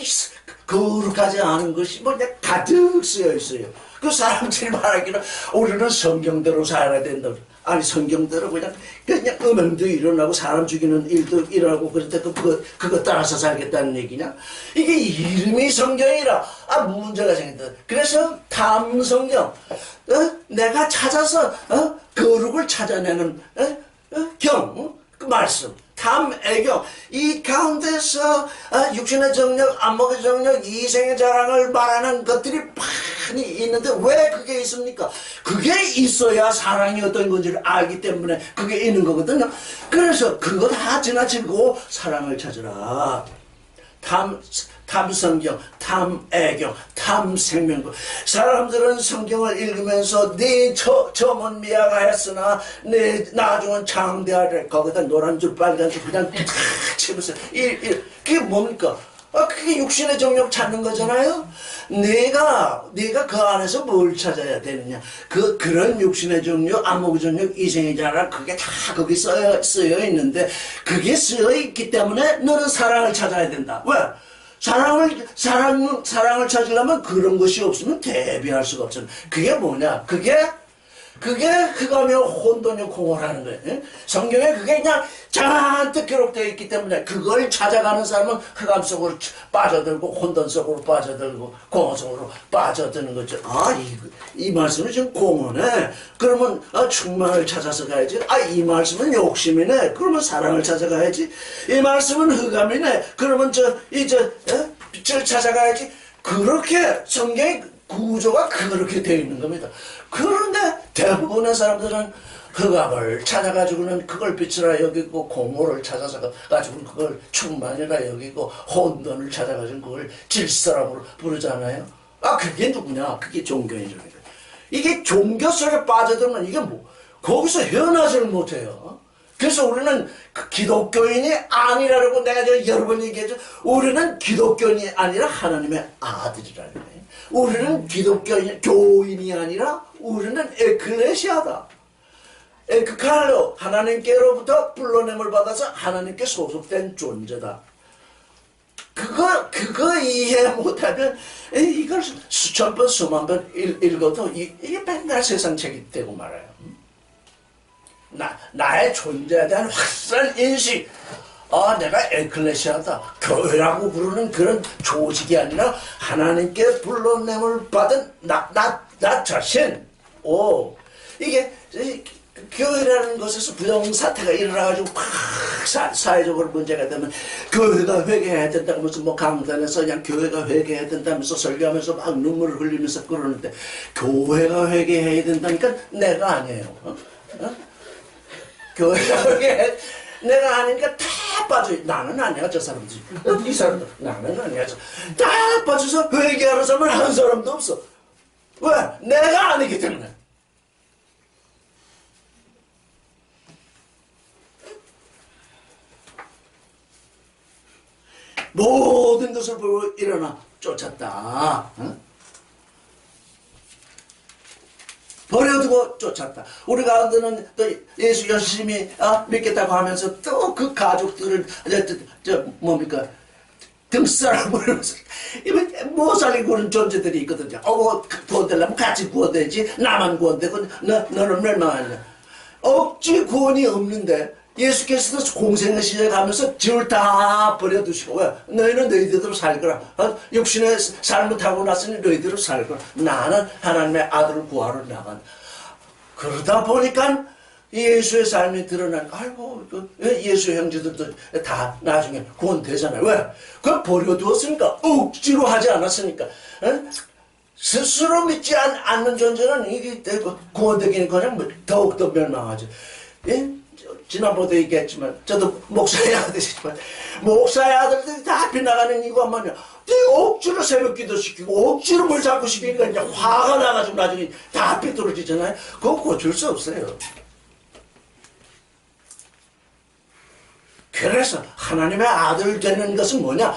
거룩하지 않은 것이 뭐 그냥 가득 쓰여 있어요. 그 사람들이 말하기는 우리는 성경대로 살아야 된다. 아니 성경대로 그냥 음행도 일어나고 사람 죽이는 일도 일어나고 그런데 그거 따라서 살겠다는 얘기냐? 이게 이름이 성경이라 문제가 생긴다. 그래서 탐성경 내가 찾아서 거룩을 찾아내는 그 말씀 탐애경 이 가운데서 육신의 정력, 안목의 정력, 이생의 자랑을 말하는 것들이 많이 있는데 왜 그게 있습니까? 그게 있어야 사랑이 어떤 건지를 알기 때문에 그게 있는 거거든요. 그래서 그거 다 지나치고 사랑을 찾으라. 탐성경, 탐애경, 탐생명구. 사람들은 성경을 읽으면서 네 처음은 미약하였으나 네 나중은 창대하리라. 거기다 노란 줄 빨간 줄 그냥 탁 치면서 그게 뭡니까? 그게 육신의 정욕 찾는 거잖아요. 내가 그 안에서 뭘 찾아야 되느냐? 그런 육신의 정욕, 안목의 정욕, 이생의 자랑 그게 다 거기 쓰여 있는데 그게 쓰여 있기 때문에 너는 사랑을 찾아야 된다. 왜? 사랑을 찾으려면 그런 것이 없으면 대비할 수가 없잖아. 그게 뭐냐? 그게 흑암이요 혼돈이요 공허라는 거예요. 성경에 그게 그냥 잔뜩 기록되어 있기 때문에 그걸 찾아가는 사람은 흑암 속으로 빠져들고 혼돈 속으로 빠져들고 공허 속으로 빠져드는 거죠. 이 말씀은 지금 공허네. 그러면 충만을 찾아서 가야지. 이 말씀은 욕심이네. 그러면 사랑을 찾아가야지. 이 말씀은 흑암이네. 그러면 빛을 찾아가야지. 그렇게 성경의 구조가 그렇게 되어 있는 겁니다. 그런데 대부분의 사람들은 흑암을 찾아가지고는 그걸 빛이라 여기고 공허를 찾아서 가지고는 그걸 충만이라 여기고 혼돈을 찾아가지고 그걸 질서라고 부르잖아요. 그게 누구냐? 그게 종교인이라는 거예요. 이게 종교 속에 빠져들면 이게 거기서 헤어나지를 못해요. 그래서 우리는 기독교인이 아니라고 내가 여러 번 얘기했죠. 우리는 기독교인이 아니라 하나님의 아들이라는 거예요. 우리는 교인이 아니라 우리는 에클레시아다. 에크칼로 하나님께로부터 불러냄을 받아서 하나님께 소속된 존재다. 그거 이해 못하면 이걸 수천 번 수만 번 읽어도 이게 맨날 세상 책이 되고 말아요. 나의 존재에 대한 확실한 인식. 내가 에클레시아다. 교회라고 부르는 그런 조직이 아니라 하나님께 불러냄을 받은 나 자신. 이게 교회라는 것에서 부정사태가 일어나가지고 팍 사회적으로 문제가 되면 교회가 회개해야 된다고 하면서 강단에서 그냥 교회가 회개해야 된다면서 설교하면서 막 눈물을 흘리면서 그러는데 교회가 회개해야 된다니까 내가 아니에요. 교회가 회개해 내가 아니니까 다 빠져. 나는 아니야 저 사람들. 이 사람들 나는 아니야. 다 빠져서 회개하는 사람은 한 사람도 없어. 왜? 내가 아니기 때문에. 모든 것을 보고 일어나 쫓았다. 버려두고 쫓았다. 우리 가운데는 또 예수 열심히 믿겠다고 하면서 또 그 가족들을 뭡니까 등살을 부르면서 못 살리고 그런 존재들이 있거든요. 구원되려면 같이 구원되지. 나만 구원되고 너는 멸망하냐. 억지 구원이 없는데 예수께서도 공생의 시절에 가면서 집을 다 버려두시고 왜? 너희는 너희들대로 살거라. 육신의 삶을 타고 났으니 너희대로 살거라. 나는 하나님의 아들을 구하러 나간다. 그러다 보니까 예수의 삶이 드러난, 아이고, 예수 형제들도 다 나중에 구원되잖아요. 왜? 그걸 버려두었으니까, 억지로 하지 않았으니까. 스스로 믿지 않는 존재는 이게 구원되기는 그냥 더욱더 멸망하죠. 예? 지난번에도 얘기했지만, 저도 목사의 아들이지만, 목사의 아들들이 다 빗나가는 이유가 뭐냐. 억지로 새벽 기도 시키고, 억지로 뭘 자꾸 시키니까 이제 화가 나가지고 나중에 다 삐뚤어지잖아요. 그거 고칠 수 없어요. 그래서 하나님의 아들 되는 것은 뭐냐?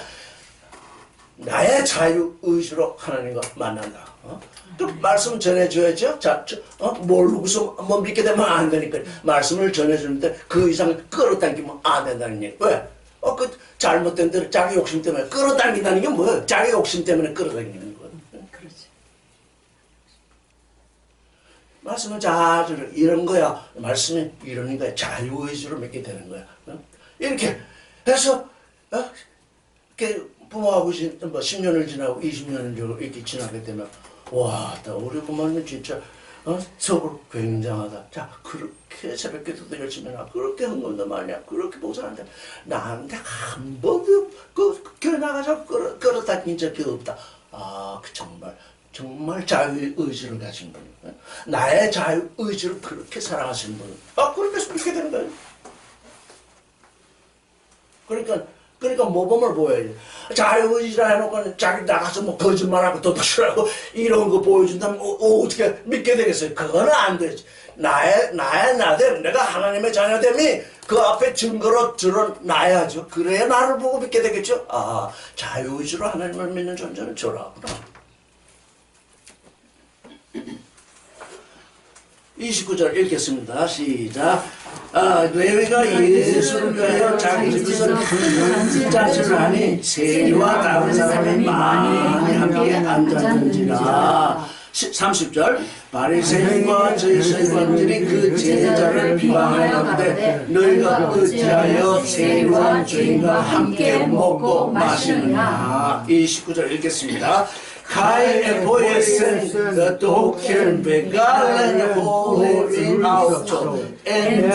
나의 자유의지로 하나님과 만난다. 그 말씀 전해줘야죠. 자, 모르고서 뭐 믿게 되면 안 되니까 말씀을 전해주는데 그 이상 끌어당기면 안 된다는 얘기. 왜? 그 잘못된 대로 자기 욕심 때문에 끌어당긴다는 게 뭐예요? 자기 욕심 때문에 끌어당기는 거예요. 그렇지. 말씀은 자주 이런 거야. 말씀이 이러는 거야. 자유의지로 믿게 되는 거야. 이렇게 해서 이렇게 부모하고 뭐 10년을 지나고 20년을 이렇게 지나게 되면 와, 나 우리 부모는 진짜 속으로 굉장하다. 자, 그렇게 새벽기도도 열심히 하나, 그렇게 헌금도 많이 하고, 그렇게 봉사하는데 나한테 한 번도 그 교회 나가서 끌어당긴 적이 없다. 아, 정말 자유의지를 가진 분, 나의 자유의지를 그렇게 사랑하시는 분, 그렇게 믿게 되는 거예요. 그러니까 모범을 보여야지. 자유의지라 해놓고 자기 나가서 뭐 거짓말하고 도둑질하고 이런 거 보여준다면 어떻게 믿게 되겠어요? 그거는 안 되지. 나의 나대로 내가 하나님의 자녀됨이 그 앞에 증거로 드러나야죠. 그래야 나를 보고 믿게 되겠죠. 아, 자유의지로 하나님을 믿는 존재는 저라구나. 29절 읽겠습니다. 시작. 레위가 예수를 위하여 자기 집에서 큰 잔치를 하니 세리와 다른 사람이 많이 함께 앉았는지라. 30절. 바리새인과 저희세관들이 그 제자를 비방하였는데 너희가 어찌하여 세리와 죄인과 함께 먹고 마시느냐. 29절 읽겠습니다. Kai poesen the token begalen holy auto and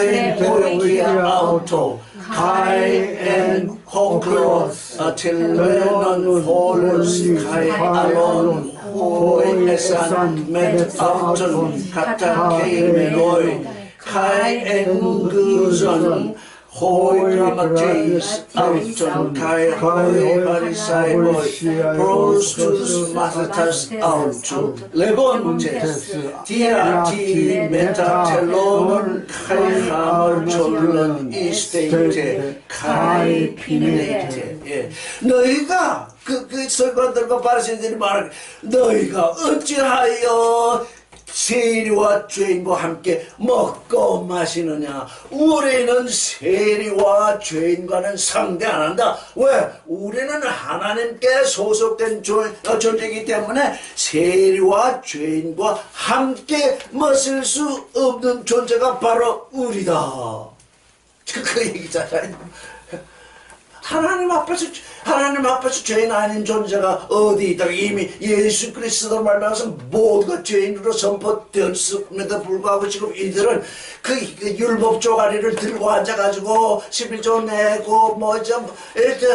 poikia auto Kai and hokros tilvenon holus kai alon hoi esan met auton kata kemenoi Kai and guzon Hoi dramatis auton kai hoi parisaimoi prostus mathetas auto legontes tiati metatelon kai hamar cholon istete kai pinete. 너희가 그 설관들과 바리새인들이 말하기 너희가 어찌하여 세리와 죄인과 함께 먹고 마시느냐. 우리는 세리와 죄인과는 상대 안 한다. 왜? 우리는 하나님께 소속된 존재이기 때문에 세리와 죄인과 함께 먹을 수 없는 존재가 바로 우리다. 그 얘기잖아요. 하나님 앞에서 죄인 아닌 존재가 어디 있다고 이미 예수 그리스도 말미암아서 모두가 죄인으로 선포되었음에도 불구하고 지금 이들은 그 율법 조가리를 들고 앉아가지고 11조 내고 뭐 좀 이렇게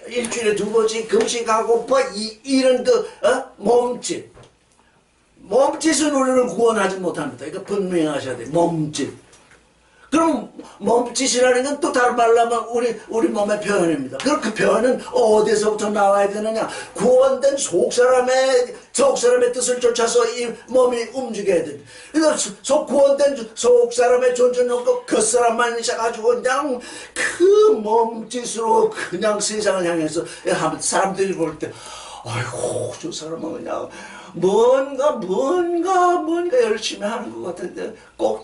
일주일에 2번씩 금식하고 뭐 이런 몸짓은 우리를 구원하지 못합니다. 이거 분명히 하셔야 돼요. 몸짓. 그럼 몸짓이라는 건 또 다른 말로 하면 우리 몸의 표현입니다. 그럼 그 표현은 어디서부터 나와야 되느냐? 구원된 속사람의 뜻을 쫓아서 이 몸이 움직여야 됩니다. 그래서 구원된 속사람의 존재는 없고 겉사람만 있어가지고 그냥 그 몸짓으로 그냥 세상을 향해서 사람들이 볼 때 아이고 저 사람은 그냥 뭔가 열심히 하는 것 같은데 꼭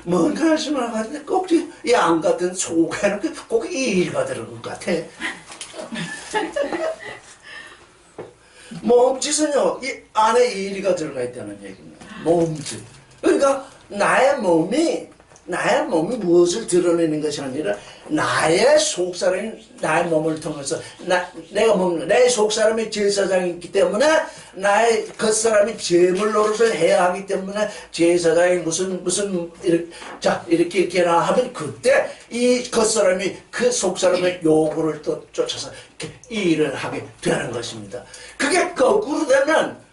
뭔가 열심히 하는 것 같은데 꼭 이 양 같은 속에는 꼭 이의가 들어간 것 같아. 몸짓은요 이 안에 이의가 들어가 있다는 얘기입니다. 몸짓. 그러니까 나의 몸이 나의 몸이 무엇을 드러내는 것이 아니라 나의 속사람이 나의 몸을 통해서 내 속사람이 제사장이 있기 때문에 나의 겉사람이 제물 노릇을 해야 하기 때문에 제사장이 무슨 이렇게나 하면 그때 이 겉사람이 그 속사람의 요구를 또 쫓아서 이렇게 일을 하게 되는 것입니다. 그게 거꾸로 되면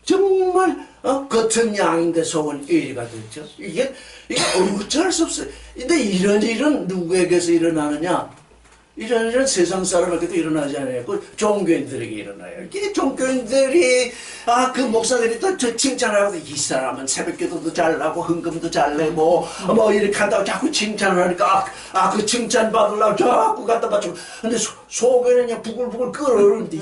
정말 겉은 양인데 속은 이리가 됐죠. 이게 어쩔 수 없어요. 근데 이런 일은 누구에게서 일어나느냐? 이런 일은 세상 사람에게도 일어나지 않아요. 그 종교인들에게 일어나요. 이게 종교인들이 그 목사들이 또 칭찬하고 이 사람은 새벽기도도 잘나고 헌금도 잘 내고 뭐 이렇게 한다고 자꾸 칭찬을 하니까 그 칭찬 받으려고 자꾸 갖다 바치고 근데 속에는 그냥 부글부글 끓어오르는데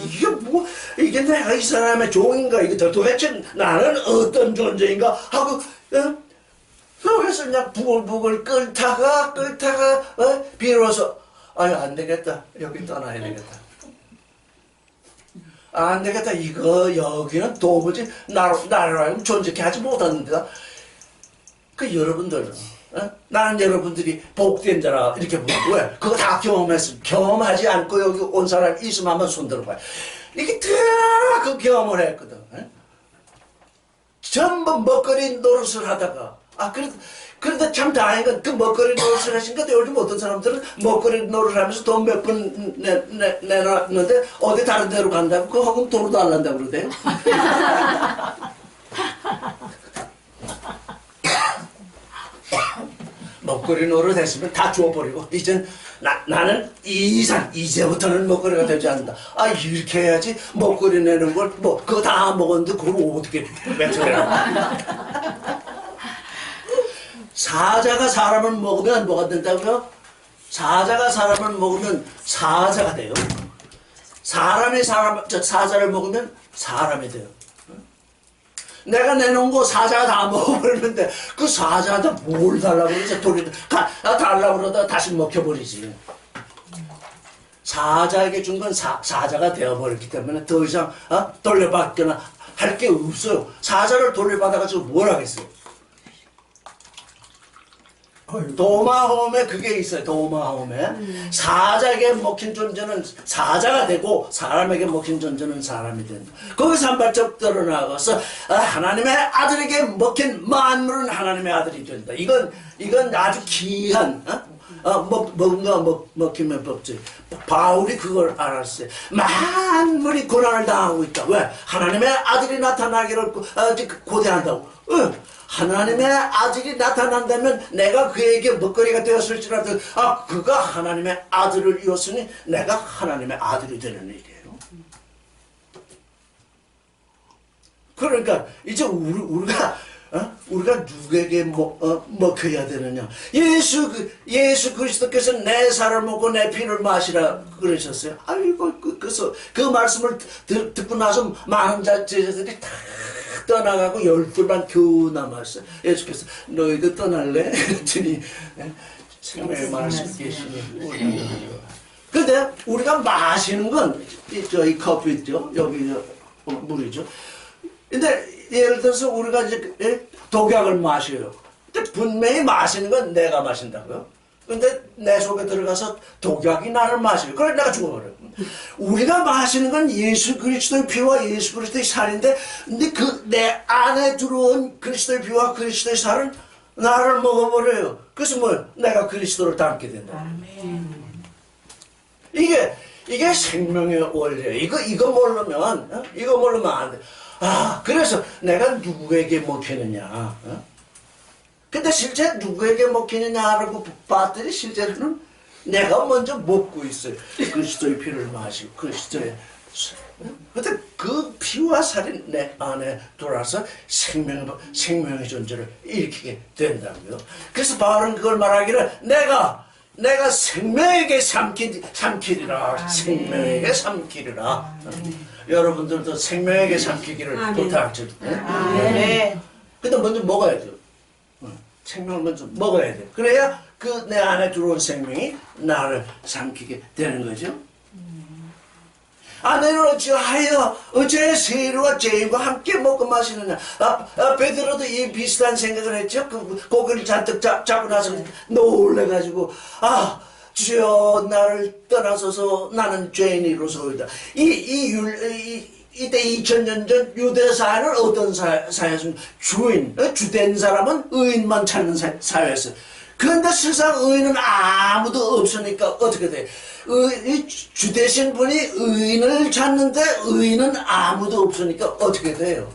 이게 내가 이 사람의 종인가 이게 도대체 나는 어떤 존재인가 하고 그래서 그냥 부글부글 끓다가 비로소 안 되겠다. 여기 떠나야 되겠다. 안 되겠다. 여기는 도무지 나를 존재케 하지 못하는데다. 여러분들, 나는 여러분들이 복된 자라 이렇게 보고 왜? 그거 다 경험하지 않고 여기 온 사람 있으면 한번 손 들어봐요. 이게 다 그 경험을 했거든. 전부 먹거리 노릇을 하다가 그런데 참 다행인 건 그 먹거리 노릇을 하시니까 요즘 어떤 사람들은 먹거리 노릇을 하면서 돈 몇 번 내놨는데 어디 다른 데로 간다고 그 혹은 돈을 달란다고 그러대요. 먹거리 노릇 했으면 다 주워버리고 이젠 나는 이제부터는 먹거리가 되지 않는다. 이렇게 해야지 먹거리 내는 걸 그거 다 먹었는데 그걸 어떻게 뱉어내라고. 사자가 사람을 먹으면 뭐가 된다고요? 사자가 사람을 먹으면 사자가 돼요. 사람이 사자를 먹으면 사람이 돼요. 내가 내놓은 거 사자가 다 먹어버리는데 그 사자한테 뭘 달라고 그러지? 달라고 그러다가 다시 먹혀버리지. 사자에게 준 건 사자가 되어버렸기 때문에 더 이상 돌려받거나 할 게 없어요. 사자를 돌려받아가지고 뭘 하겠어요? 도마홈에 그게 있어요. 도마홈에 사자에게 먹힌 존재는 사자가 되고 사람에게 먹힌 존재는 사람이 된다. 거기서 한 발짝 떨어나가서 하나님의 아들에게 먹힌 만물은 하나님의 아들이 된다. 이건 아주 귀한 뭔가 먹히면 법칙. 바울이 그걸 알았어요. 만물이 고난을 당하고 있다. 왜? 하나님의 아들이 나타나기를 고대한다고. 하나님의 아들이 나타난다면 내가 그에게 먹거리가 되었을지라도 그가 하나님의 아들을 이었으니 내가 하나님의 아들이 되는 일이에요. 그러니까 이제 우리가 누구에게 먹혀야 되느냐? 예수 그리스도께서 내 살을 먹고 내 피를 마시라 그러셨어요. 그래서 그 말씀을 듣고 나서 많은 제자들이 다 떠나가고 12만 겨우 남았어요. 예수께서 너희도 떠날래? 그랬더니 생명의 말씀 계시니 근데 우리가 마시는 건 이 커피 있죠? 여기 물이죠. 근데 예를 들어서 우리가 이제 독약을 마셔요. 근데 분명히 마시는 건 내가 마신다고요. 근데 내 속에 들어가서 독약이 나를 마셔요. 그래 내가 죽어버려요. 우리가 마시는 건 예수 그리스도의 피와 예수 그리스도의 살인데 근데 내 안에 들어온 그리스도의 피와 그리스도의 살은 나를 먹어버려요. 그래서 내가 그리스도를 닮게 된다. 아멘. 이게 생명의 원리예요. 이거 모르면 안 돼. 그래서 내가 누구에게 먹히느냐. 근데 실제 누구에게 먹히느냐라고 봤더니 실제로는 내가 먼저 먹고 있어요. 그리스도의 피를 마시고 그리스도의 근데 그 피와 살이 내 안에 들어와서 생명의 존재를 일으키게 된다고요. 그래서 바울은 그걸 말하기를 내가 생명에게 삼키리라. 생명에게 삼키리라. 여러분들도 생명에게 삼키기를 부탁드립니다. 근데 먼저 먹어야죠. 생명을 먼저 먹어야 돼. 그래야 그 내 안에 들어온 생명이 나를 삼키게 되는 거죠. 아내는 어찌하여 어째 세리와 죄인과 함께 먹고 마시느냐. 베드로도 이 비슷한 생각을 했죠. 그 고기를 잔뜩 잡고 나서 놀래가지고 주여 나를 떠나소서 나는 죄인이로소이다. 이때 2000년 전 유대 사회는 어떤 사회였습니까? 주된 사람은 의인만 찾는 사회였어요. 그런데 실상 의인은 아무도 없으니까 어떻게 돼? 주되신 분이 의인을 찾는데 의인은 아무도 없으니까 어떻게 돼요?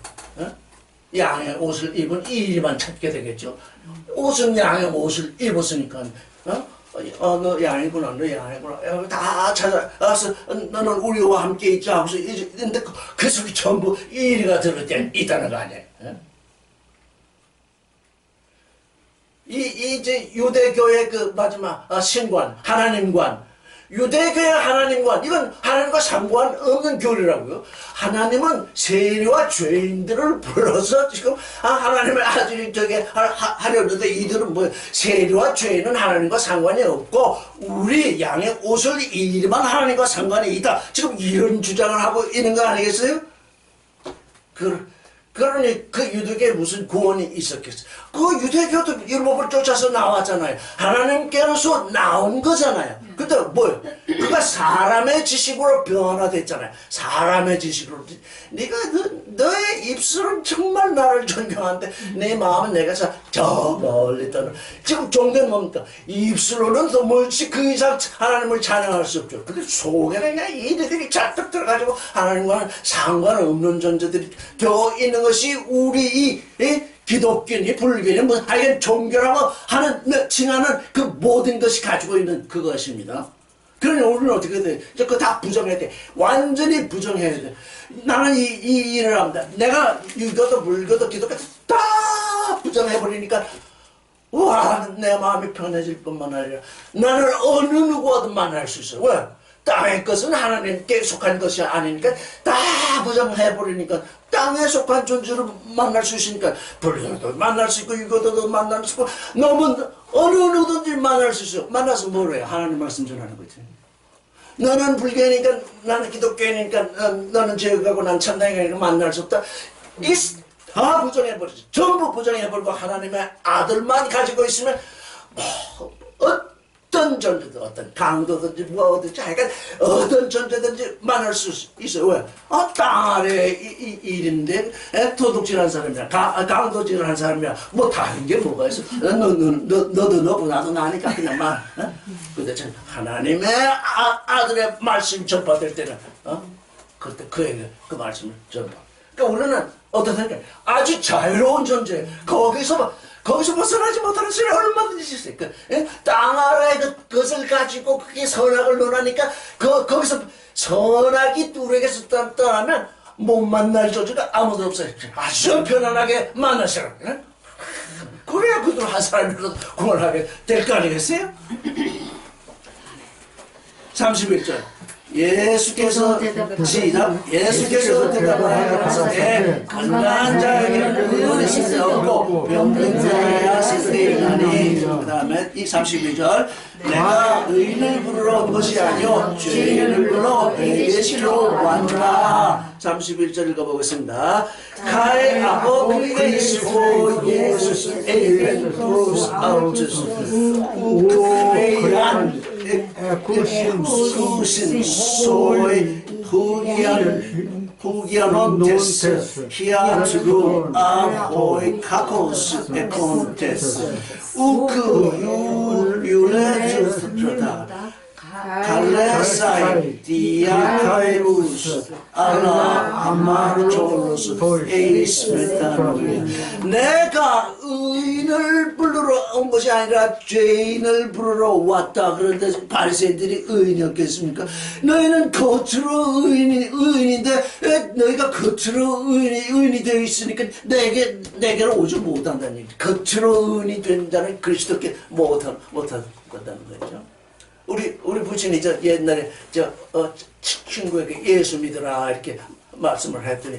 양의 옷을 입은 이리만 찾게 되겠죠. 옷은 양의 옷을 입었으니까 너 양이구나, 너 양이구나. 다 찾아서 너는 우리와 함께 있자 하고서 근데 그 속에 전부 이리가 들어있다는 거 아니에요. 이제 유대교의 그 마지막 신관, 하나님관, 유대교의 하나님관, 이건 하나님과 상관없는 교리라고요. 하나님은 세리와 죄인들을 불러서 지금 하나님의 아들이 하려는데 이들은 뭐 세리와 죄인은 하나님과 상관이 없고 우리 양의 옷을 입기만 하나님과 상관이 있다. 지금 이런 주장을 하고 있는 거 아니겠어요? 그러니 그 유대교에 무슨 구원이 있었겠어요? 그 유대교도 율법을 쫓아서 나왔잖아요. 하나님께서 나온 거잖아요. 근데 뭐요? 그가 사람의 지식으로 변화됐잖아요. 사람의 지식으로. 네가 너의 입술은 정말 나를 존경하는데 내 마음은 내가 저 멀리 떠나. 지금 종교는 뭡니까? 입술로는 도무지 그 이상 하나님을 찬양할 수 없죠. 근데 속에는 그냥 이들이 잔뜩 들어가지고 하나님과는 상관없는 존재들이 되어 있는 것이 우리 기독교니 불교니 뭐 하여간 종교라고 하는 칭하는 그 모든 것이 가지고 있는 그것입니다. 그러니 우리는 어떻게 돼? 그거 다 부정해야 돼. 완전히 부정해야 돼. 나는 이 일을 합니다. 내가 유교도 불교도 기독교도 다 부정해버리니까 와, 내 마음이 편해질 뿐만 아니라 나는 어느 누구와도 만날 수 있어. 왜? 땅의 것은 하나님께 속한 것이 아니니까 다 부정해버리니까 땅에 속한 존재를 만날 수 있으니까 불교도 만날 수 있고 유교도도 만날 수 있고 너무 어느 누구든지 만날 수 있어. 만나서 뭘 해요? 하나님 말씀 전하는 거지. 너는 불교니까 나는 기독교니까 너는 제국하고 난 천당이니까 만날 수 없다. 다 부정해버리지. 전부 부정해버리고 하나님의 아들만 가지고 있으면 어떤 존재든 어떤 강도든지 뭐든지 하여간 어떤 존재든지 만날 수 있어요. 왜? 땅 아래 일인데 도둑질한 사람이야 강도질한 사람이야 뭐 다른 게 뭐가 있어. 너도 너고 나도 나니까 그냥 말. 근데 참 하나님의 아들의 말씀 전파될 때는 그때 그에게 그 말씀을 전파. 그러니까 우리는 어떻습니까? 아주 자유로운 존재. 거기서 벗어나지 못하는 소리 얼마든지 있어요. 땅 아래의 그것을 가지고 그게 선악을 논하니까 거기서 선악이 우리에게서 떠나면 못 만날 존재가 아무도 없어요. 아주 편안하게 만나시라고. 그래야 그들 한 사람이라도 구원하게 될 거 아니겠어요? 31절. 예수께서 예수께서 대답하여 가난한 자에게는 의원이 없고 병든 자야 세상에 있나니. 그 다음에 이 32절. 내가 의인을 부르러 온 것이 아니요 죄인을 부르러 베개시로 왔노라. 31절 읽어보겠습니다. Kai ako Christ for Jesus amen cross out ukreyan kusin soy hugianontes hiatru ahoy kakos ekontes yulejustrata 갈레사이 디아카이루스 알라 아마르토로스 에이스메타노리아. 내가 의인을 부르러 온 것이 아니라 죄인을 부르러 왔다. 그런데 바리새인들이 의인이었겠습니까? 너희는 겉으로 의인인데 너희가 겉으로 의인이 되어 있으니까 내게로 오지 못한다는 얘기. 겉으로 의인이 된 자는 그리스도께 못한다는 거죠. 우리 부친이 옛날에 친구에게 예수 믿으라 이렇게 말씀을 했더니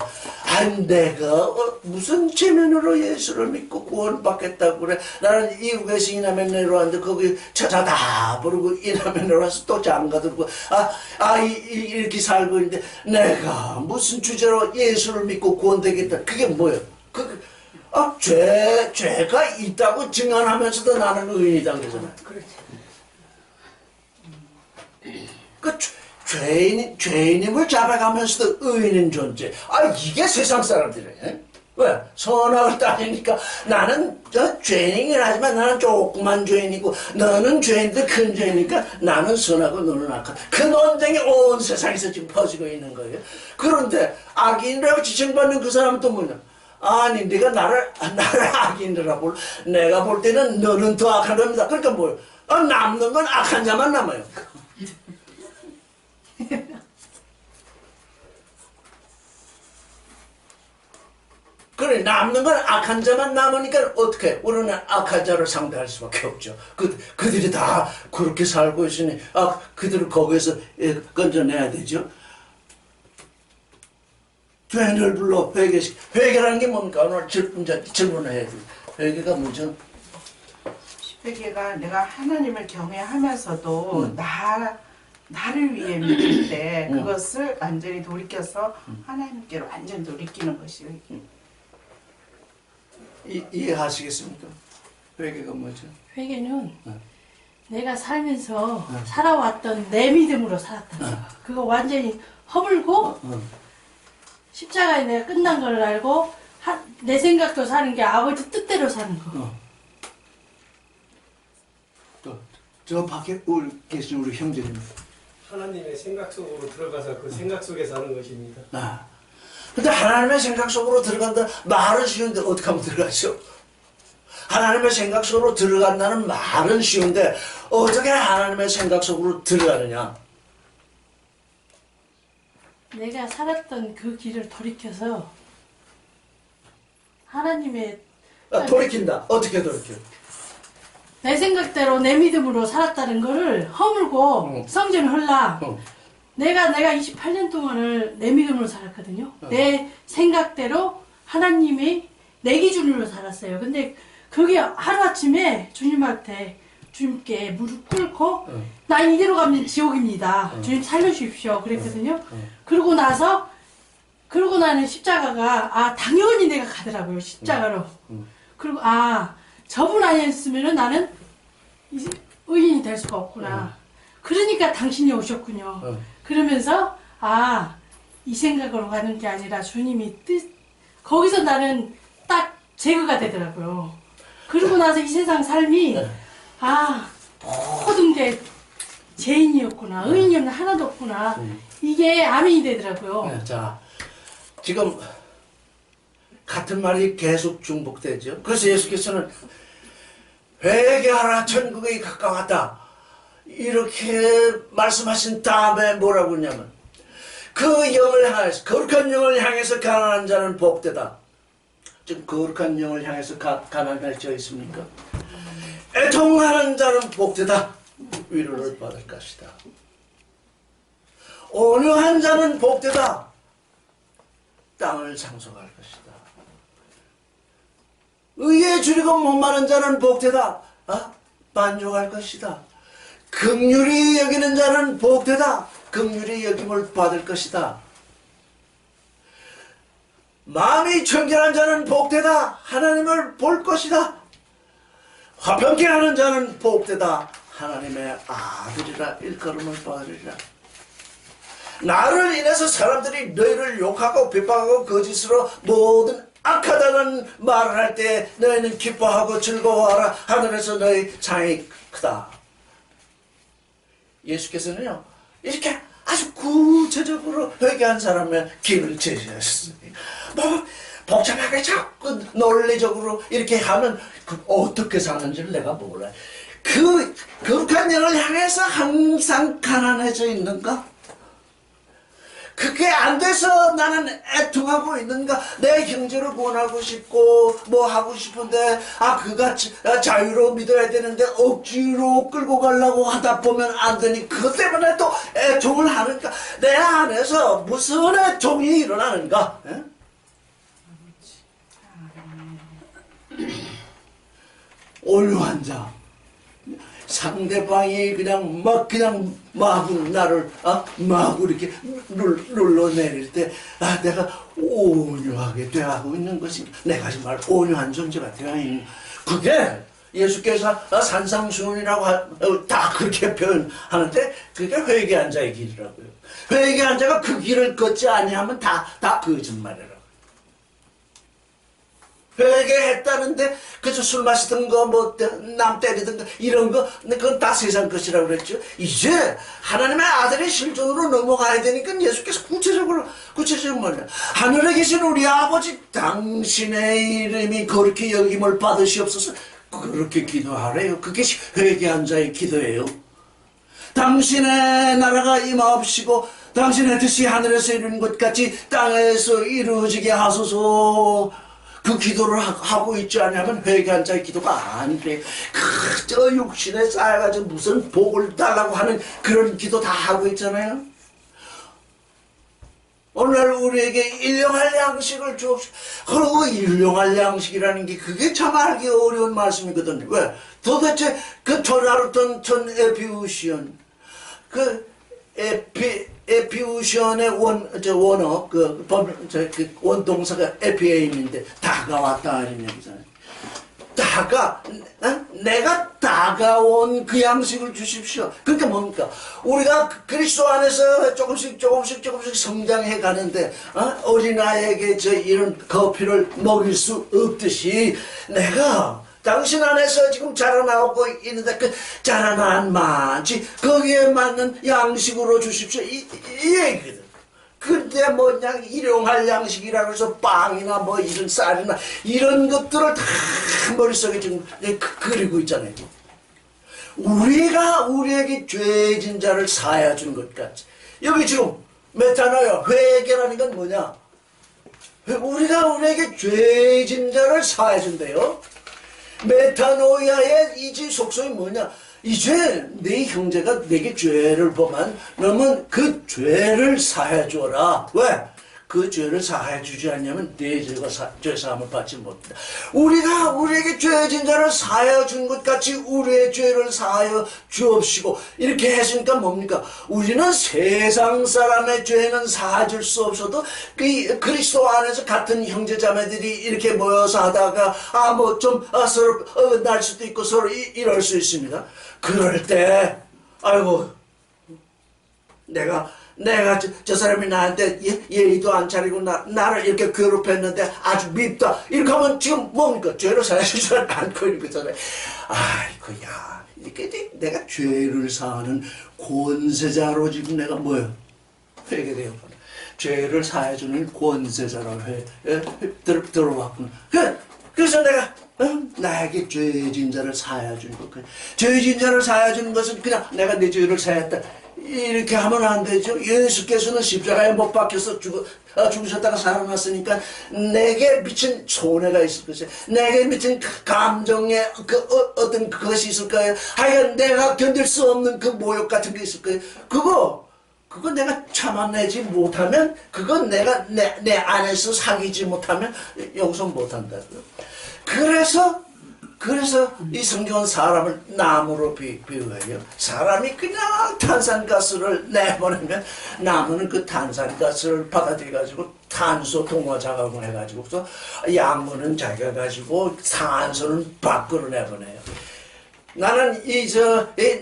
내가 무슨 체면으로 예수를 믿고 구원받겠다고 그래. 나는 이국에 이남의 내로 왔는데 거기 처자 다 부르고 이남의 내로 와서 또 장가 들고 이렇게 살고 있는데 내가 무슨 주제로 예수를 믿고 구원되겠다. 그게 뭐예요? 죄가 있다고 증언하면서도 나는 의인이다 그러잖아요. 죄인임을 잡아가면서도 의인인 존재. 이게 세상 사람들이에요. 왜? 선악을 따지니까 나는 죄인이긴 하지만 나는 조그만 죄인이고 너는 죄인인데 큰 죄이니까 나는 선하고 너는 악하다. 그 논쟁이 온 세상에서 지금 퍼지고 있는 거예요. 그런데 악인이라고 지칭받는 그 사람은 또 뭐냐? 아니 네가 나를 악인이라 볼 내가 볼 때는 너는 더 악한 놈이다. 그러니까 뭐예요? 남는 건 악한 자만 남아요. 그래 남는 건 악한 자만 남으니까 어떻게 우리는 악한 자를 상대할 수밖에 없죠. 그들이 다 그렇게 살고 있으니 그들을 거기에서 건져내야 되죠. 죄인을 불러 회개라는 게 뭡니까? 오늘 질문을 해야 돼요. 회개가 뭐죠? 회개가 내가 하나님을 경외하면서도 나를 위해 믿을 때 그것을 완전히 돌이켜서 하나님께로 완전히 돌이키는 것이 이해하시겠습니까? 회개가 뭐죠? 회개는 내가 살면서 살아왔던 내 믿음으로 살았다. 그거 완전히 허물고 십자가에 내가 끝난 걸 알고 내 생각도 사는 게 아버지 뜻대로 사는 거. 저 밖에 계신 우리 형제님. 하나님의 생각 속으로 들어가서 그 생각 속에 사는 것입니다. 근데 하나님의 생각 속으로 들어간다 말은 쉬운데 어떻게 하면 들어가죠? 하나님의 생각 속으로 들어간다는 말은 쉬운데 어떻게 하나님의 생각 속으로 들어가느냐? 내가 살았던 그 길을 돌이켜서 하나님의 돌이킨다. 어떻게 돌이켜? 내 생각대로 내 믿음으로 살았다는 거를 허물고 성전을 헐라. 내가 28년 동안을 내 믿음으로 살았거든요. 내 생각대로 하나님이 내 기준으로 살았어요. 근데 그게 하루아침에 주님께 무릎 꿇고 난 이대로 가면 지옥입니다. 주님 살려주십시오. 그랬거든요. 그러고 나는 십자가가 당연히 내가 가더라고요. 십자가로. 그리고 저분 아니었으면 나는 이제 의인이 될 수가 없구나. 그러니까 당신이 오셨군요. 그러면서 이 생각으로 가는 게 아니라 주님이 거기서 나는 딱 제거가 되더라고요. 그러고 나서 이 세상 삶이 모든 게 죄인이었구나. 의인이 없는 하나도 없구나. 이게 아멘이 되더라고요. 자, 지금 같은 말이 계속 중복되죠. 그래서 예수께서는 회개하라 천국에 가까웠다 이렇게 말씀하신 다음에 뭐라고 했냐면 그 영을 향해서 거룩한 영을 향해서 가난한 자는 복되다. 지금 거룩한 영을 향해서 가난할 자 있습니까? 애통하는 자는 복되다. 위로를 받을 것이다. 온유한 자는 복되다. 땅을 상속할 것이다. 의에 줄이고 목마른 자는 복되다. 만족할 것이다. 긍휼히 여기는 자는 복되다. 긍휼히 여김을 받을 것이다. 마음이 청결한 자는 복되다. 하나님을 볼 것이다. 화평케 하는 자는 복되다. 하나님의 아들이라 일컬음을 받으리라. 나를 인해서 사람들이 너희를 욕하고 비방하고 거짓으로 모든 악하다는 말을 할 때 너희는 기뻐하고 즐거워하라. 하늘에서 너희 상이 크다. 예수께서는요 이렇게 아주 구체적으로 회개한 사람의 길을 제시하셨어요. 뭐 복잡하게 자꾸 논리적으로 이렇게 하면 어떻게 사는지를 내가 몰라요. 그 거룩한 영을 향해서 항상 가난해져 있는가? 그게 안 돼서 나는 애통하고 있는가? 내 형제를 구원하고 싶고 뭐 하고 싶은데 그가 자유로 믿어야 되는데 억지로 끌고 가려고 하다 보면 안 되니 그것 때문에 또 애통을 하는가? 내 안에서 무슨 애통이 일어나는가? 에? 온유한 자, 상대방이 그냥 마구 나를 마구 이렇게 눌러내릴 때 내가 온유하게 대하고 있는 것이 내가 정말 온유한 존재가 되어 있는 그게 예수께서 산상수훈이라고 다 그렇게 표현하는데 그게 회개한 자의 길이라고요. 회개한 자가 그 길을 걷지 아니하면 다 거짓말이라고. 회개했다는데 그저 술 마시던 거 뭐 남 때리던 거 이런 거 그건 다 세상 것이라고 그랬죠. 이제 하나님의 아들의 실존으로 넘어가야 되니까 예수께서 구체적으로 뭐냐, 하늘에 계신 우리 아버지 당신의 이름이 거룩히 여김을 받으시옵소서. 그렇게 기도하래요. 그게 회개한 자의 기도예요. 당신의 나라가 임하옵시고 당신의 뜻이 하늘에서 이루는 것 같이 땅에서 이루어지게 하소서. 그 기도를 하고 있지 않으면 회개한 자의 기도가 아니래. 그저 육신에 쌓여가지고 무슨 복을 달라고 하는 그런 기도 다 하고 있잖아요. 오늘날 우리에게 일용할 양식을 주옵시고. 그리고 일용할 양식이라는 게 그게 참 알기 어려운 말씀이거든요. 왜? 도대체 그 전하루던 전 에피우시온 에피우시온의 원어 그 원동사가 에피에임인데 다가왔다 이런 얘기잖아요. 내가 다가온 그 양식을 주십시오. 그러니까 뭡니까? 우리가 그리스도 안에서 조금씩 성장해 가는데 어린아이에게 이런 커피를 먹일 수 없듯이 내가 당신 안에서 지금 자라나오고 있는데 그 자라난 만치 거기에 맞는 양식으로 주십시오. 이 얘기거든. 근데 뭐냐 일용할 양식이라고 해서 빵이나 뭐 이런 쌀이나 이런 것들을 다 머릿속에 지금 그리고 있잖아요. 우리가 우리에게 죄진 자를 사하여 준 것 같이. 여기 지금 메타노야 회개라는 건 뭐냐? 우리가 우리에게 죄진 자를 사하여 준대요. 메타노야의 이지 속성이 뭐냐? 이제 네 형제가 내게 죄를 범한 너는 그 죄를 사해 주어라. 왜? 그 죄를 사해 주지 않냐면 네 죄가 죄 사함을 받지 못한다. 우리가 우리에게 죄진 자를 사하여 준 것 같이 우리의 죄를 사하여 주옵시고 이렇게 했으니까 뭡니까? 우리는 세상 사람의 죄는 사해줄 수 없어도 그 그리스도 안에서 같은 형제자매들이 이렇게 모여서 하다가 뭐 좀 서로 날 수도 있고 서로 이럴 수 있습니다. 그럴 때 아이고 내가 저 사람이 나한테 예의도 안 차리고 나를 이렇게 괴롭혔는데 아주 밉다. 이렇게 하면 지금 뭡니까? 죄를 사하지 않고 있는 거잖아요. 아이고, 야. 이렇게 내가 죄를 사하는 권세자로 지금 내가 뭐야? 회개돼요. 죄를 사해주는 권세자로 들어왔구나. 그래서 내가 나에게 죄진 자를 사하여 주는 것. 죄진 자를 사하여 주는 것은 그냥 내가 내 죄를 사했다. 이렇게 하면 안 되죠. 예수께서는 십자가에 못 박혀서 죽으셨다가 살아났으니까 내게 미친 손해가 있을 것이에요. 내게 미친 감정에 어떤 그것이 있을 거예요. 하여간 내가 견딜 수 없는 그 모욕 같은 게 있을 거예요. 그거 내가 참아내지 못하면 그건 내가 내 안에서 사귀지 못하면 용서 못한다고요. 그래서 이 성경은 사람을 나무로 비유해요. 사람이 그냥 탄산가스를 내보내면 나무는 그 탄산가스를 받아들여가지고 탄소 동화 작업을 해가지고서 양분은 자기가 가지고 산소는 밖으로 내보내요. 나는 이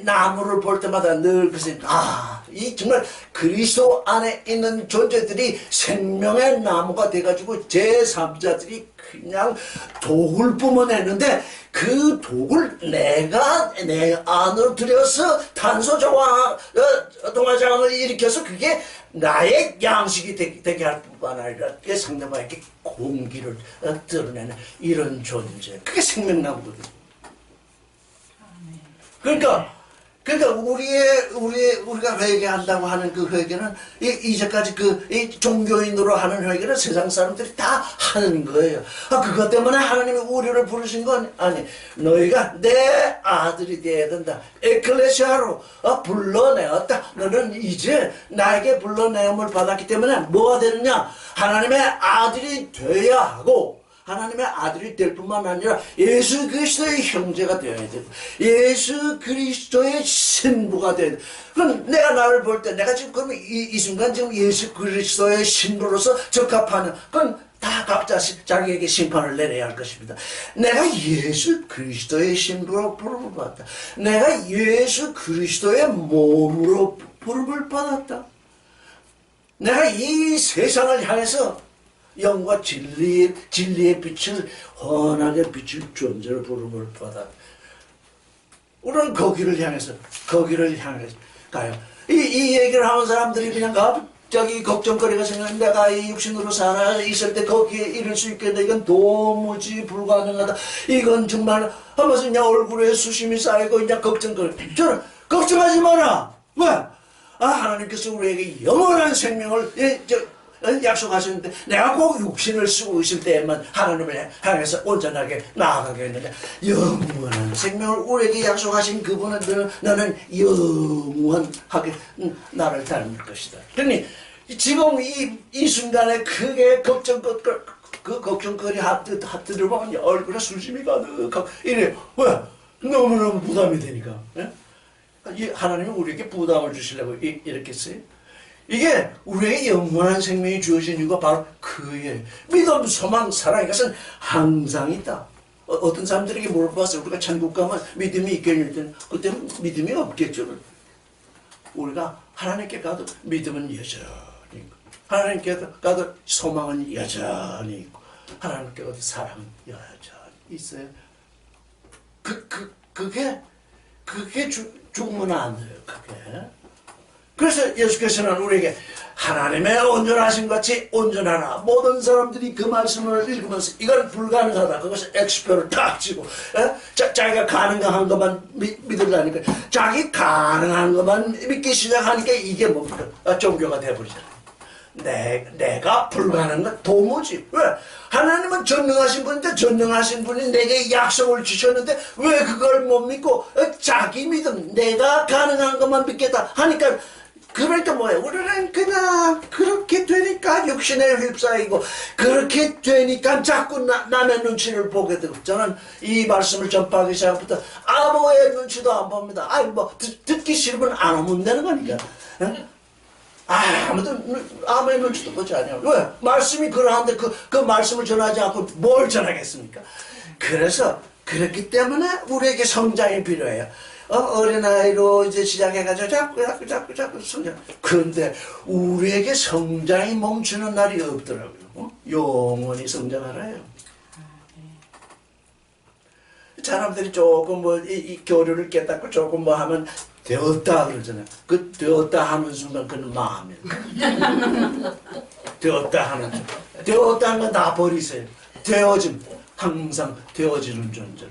나무를 볼 때마다 늘 그 생각, 이 정말 그리스도 안에 있는 존재들이 생명의 나무가 돼가지고 제3자들이 그냥 독을 뿜어내는데 그 독을 내가 내 안으로 들여서 탄소 동화장을 일으켜서 그게 나의 양식이 되게 할 뿐만 아니라 상대방에게 공기를 드러내는 이런 존재. 그게 생명나무거든요. 그러니까 그러니까 우리가 회개한다고 하는 그 회개는 이제까지 이 종교인으로 하는 회개는 세상 사람들이 다 하는 거예요. 그것 때문에 하나님이 우리를 부르신 건 아니. 너희가 내 아들이 되어야 된다. 에클레시아로 불러내었다. 너는 이제 나에게 불러내음을 받았기 때문에 뭐가 되느냐? 하나님의 아들이 돼야 하고, 하나님의 아들이 될 뿐만 아니라 예수 그리스도의 형제가 되어야 되고 예수 그리스도의 신부가 되어야 돼. 그럼 내가 나를 볼 때 내가 지금 그러면 이 순간 지금 예수 그리스도의 신부로서 적합하는 그건 다 각자 자기에게 심판을 내려야 할 것입니다. 내가 예수 그리스도의 신부로 부름을 받았다. 내가 예수 그리스도의 몸으로 부름을 받았다. 내가 이 세상을 향해서 영과 진리의 빛을 환하게 비칠 존재로 부름을 받아. 우리는 거기를 향해서 가요. 이 얘기를 하는 사람들이 그냥 갑자기 걱정거리가 생기는, 내가 이 육신으로 살아 있을 때 거기에 이룰 수 있겠는데 이건 도무지 불가능하다. 이건 정말 하면서 그냥 얼굴에 수심이 쌓이고 그냥 걱정거리. 저는 걱정하지 마라. 왜? 하나님께서 우리에게 영원한 생명을 약속하셨는데 내가 꼭 육신을 쓰고 있을 때에만 하나님을 향해서 온전하게 나아가게 했는데 영원한 생명을 우리에게 약속하신 그분은 너는 영원하게 나를 닮을 것이다. 그러니 지금 이 순간에 크게 걱정거리 하트를 보면 얼굴에 수심이 가득하고 이래. 왜? 너무너무 부담이 되니까. 예? 하나님이 우리에게 부담을 주시려고 이렇게 했어요. 이게 우리에게 영원한 생명이 주어진 이유가 바로 그의 믿음, 소망, 사랑, 이것은 항상 있다. 어떤 사람들에게 물어봤어요. 우리가 천국 가면 믿음이 있겠냐면 그때 믿음이 없겠죠. 우리가 하나님께 가도 믿음은 여전히 있고, 하나님께 가도 소망은 여전히 있고, 하나님께 가도 사랑은 여전히 있어요. 그게 죽으면 안 돼요. 그게. 그래서 예수께서는 우리에게 하나님의 온전하신 같이 온전하라. 모든 사람들이 그 말씀을 읽으면서 이건 불가능하다. 그것을 X표를 딱 치고 자기가 가능한 것만 믿으려니까 자기 가능한 것만 믿기 시작하니까 이게 뭡니까? 종교가 돼버리잖아요. 내가 불가능한 건 도무지. 왜? 하나님은 전능하신 분인데 전능하신 분이 내게 약속을 주셨는데 왜 그걸 못 믿고 자기 믿음, 내가 가능한 것만 믿겠다 하니까, 그러니까 뭐예요? 우리는 그냥 그렇게 되니까 육신에 휩싸이고 그렇게 되니까 자꾸 남의 눈치를 보게 되고. 저는 이 말씀을 전파하기 시작부터 아무의 눈치도 안 봅니다. 듣기 싫으면 안 오면 되는 거니까. 아무의 눈치도 보지 않아요. 왜? 말씀이 그러한데 그 말씀을 전하지 않고 뭘 전하겠습니까? 그래서 그렇기 때문에 우리에게 성장이 필요해요. 어린아이로 이제 시작해가지고 자꾸 성장. 그런데 우리에게 성장이 멈추는 날이 없더라고요. 영원히 성장하라요. 사람들이 조금 이 교류를 깨닫고 조금 하면 되었다 그러잖아요. 그 되었다 하는 순간 그는 마음이에요. 되었다 하는 순간. 되었다 하는 건 다 버리세요. 되어짐. 항상 되어지는 존재로.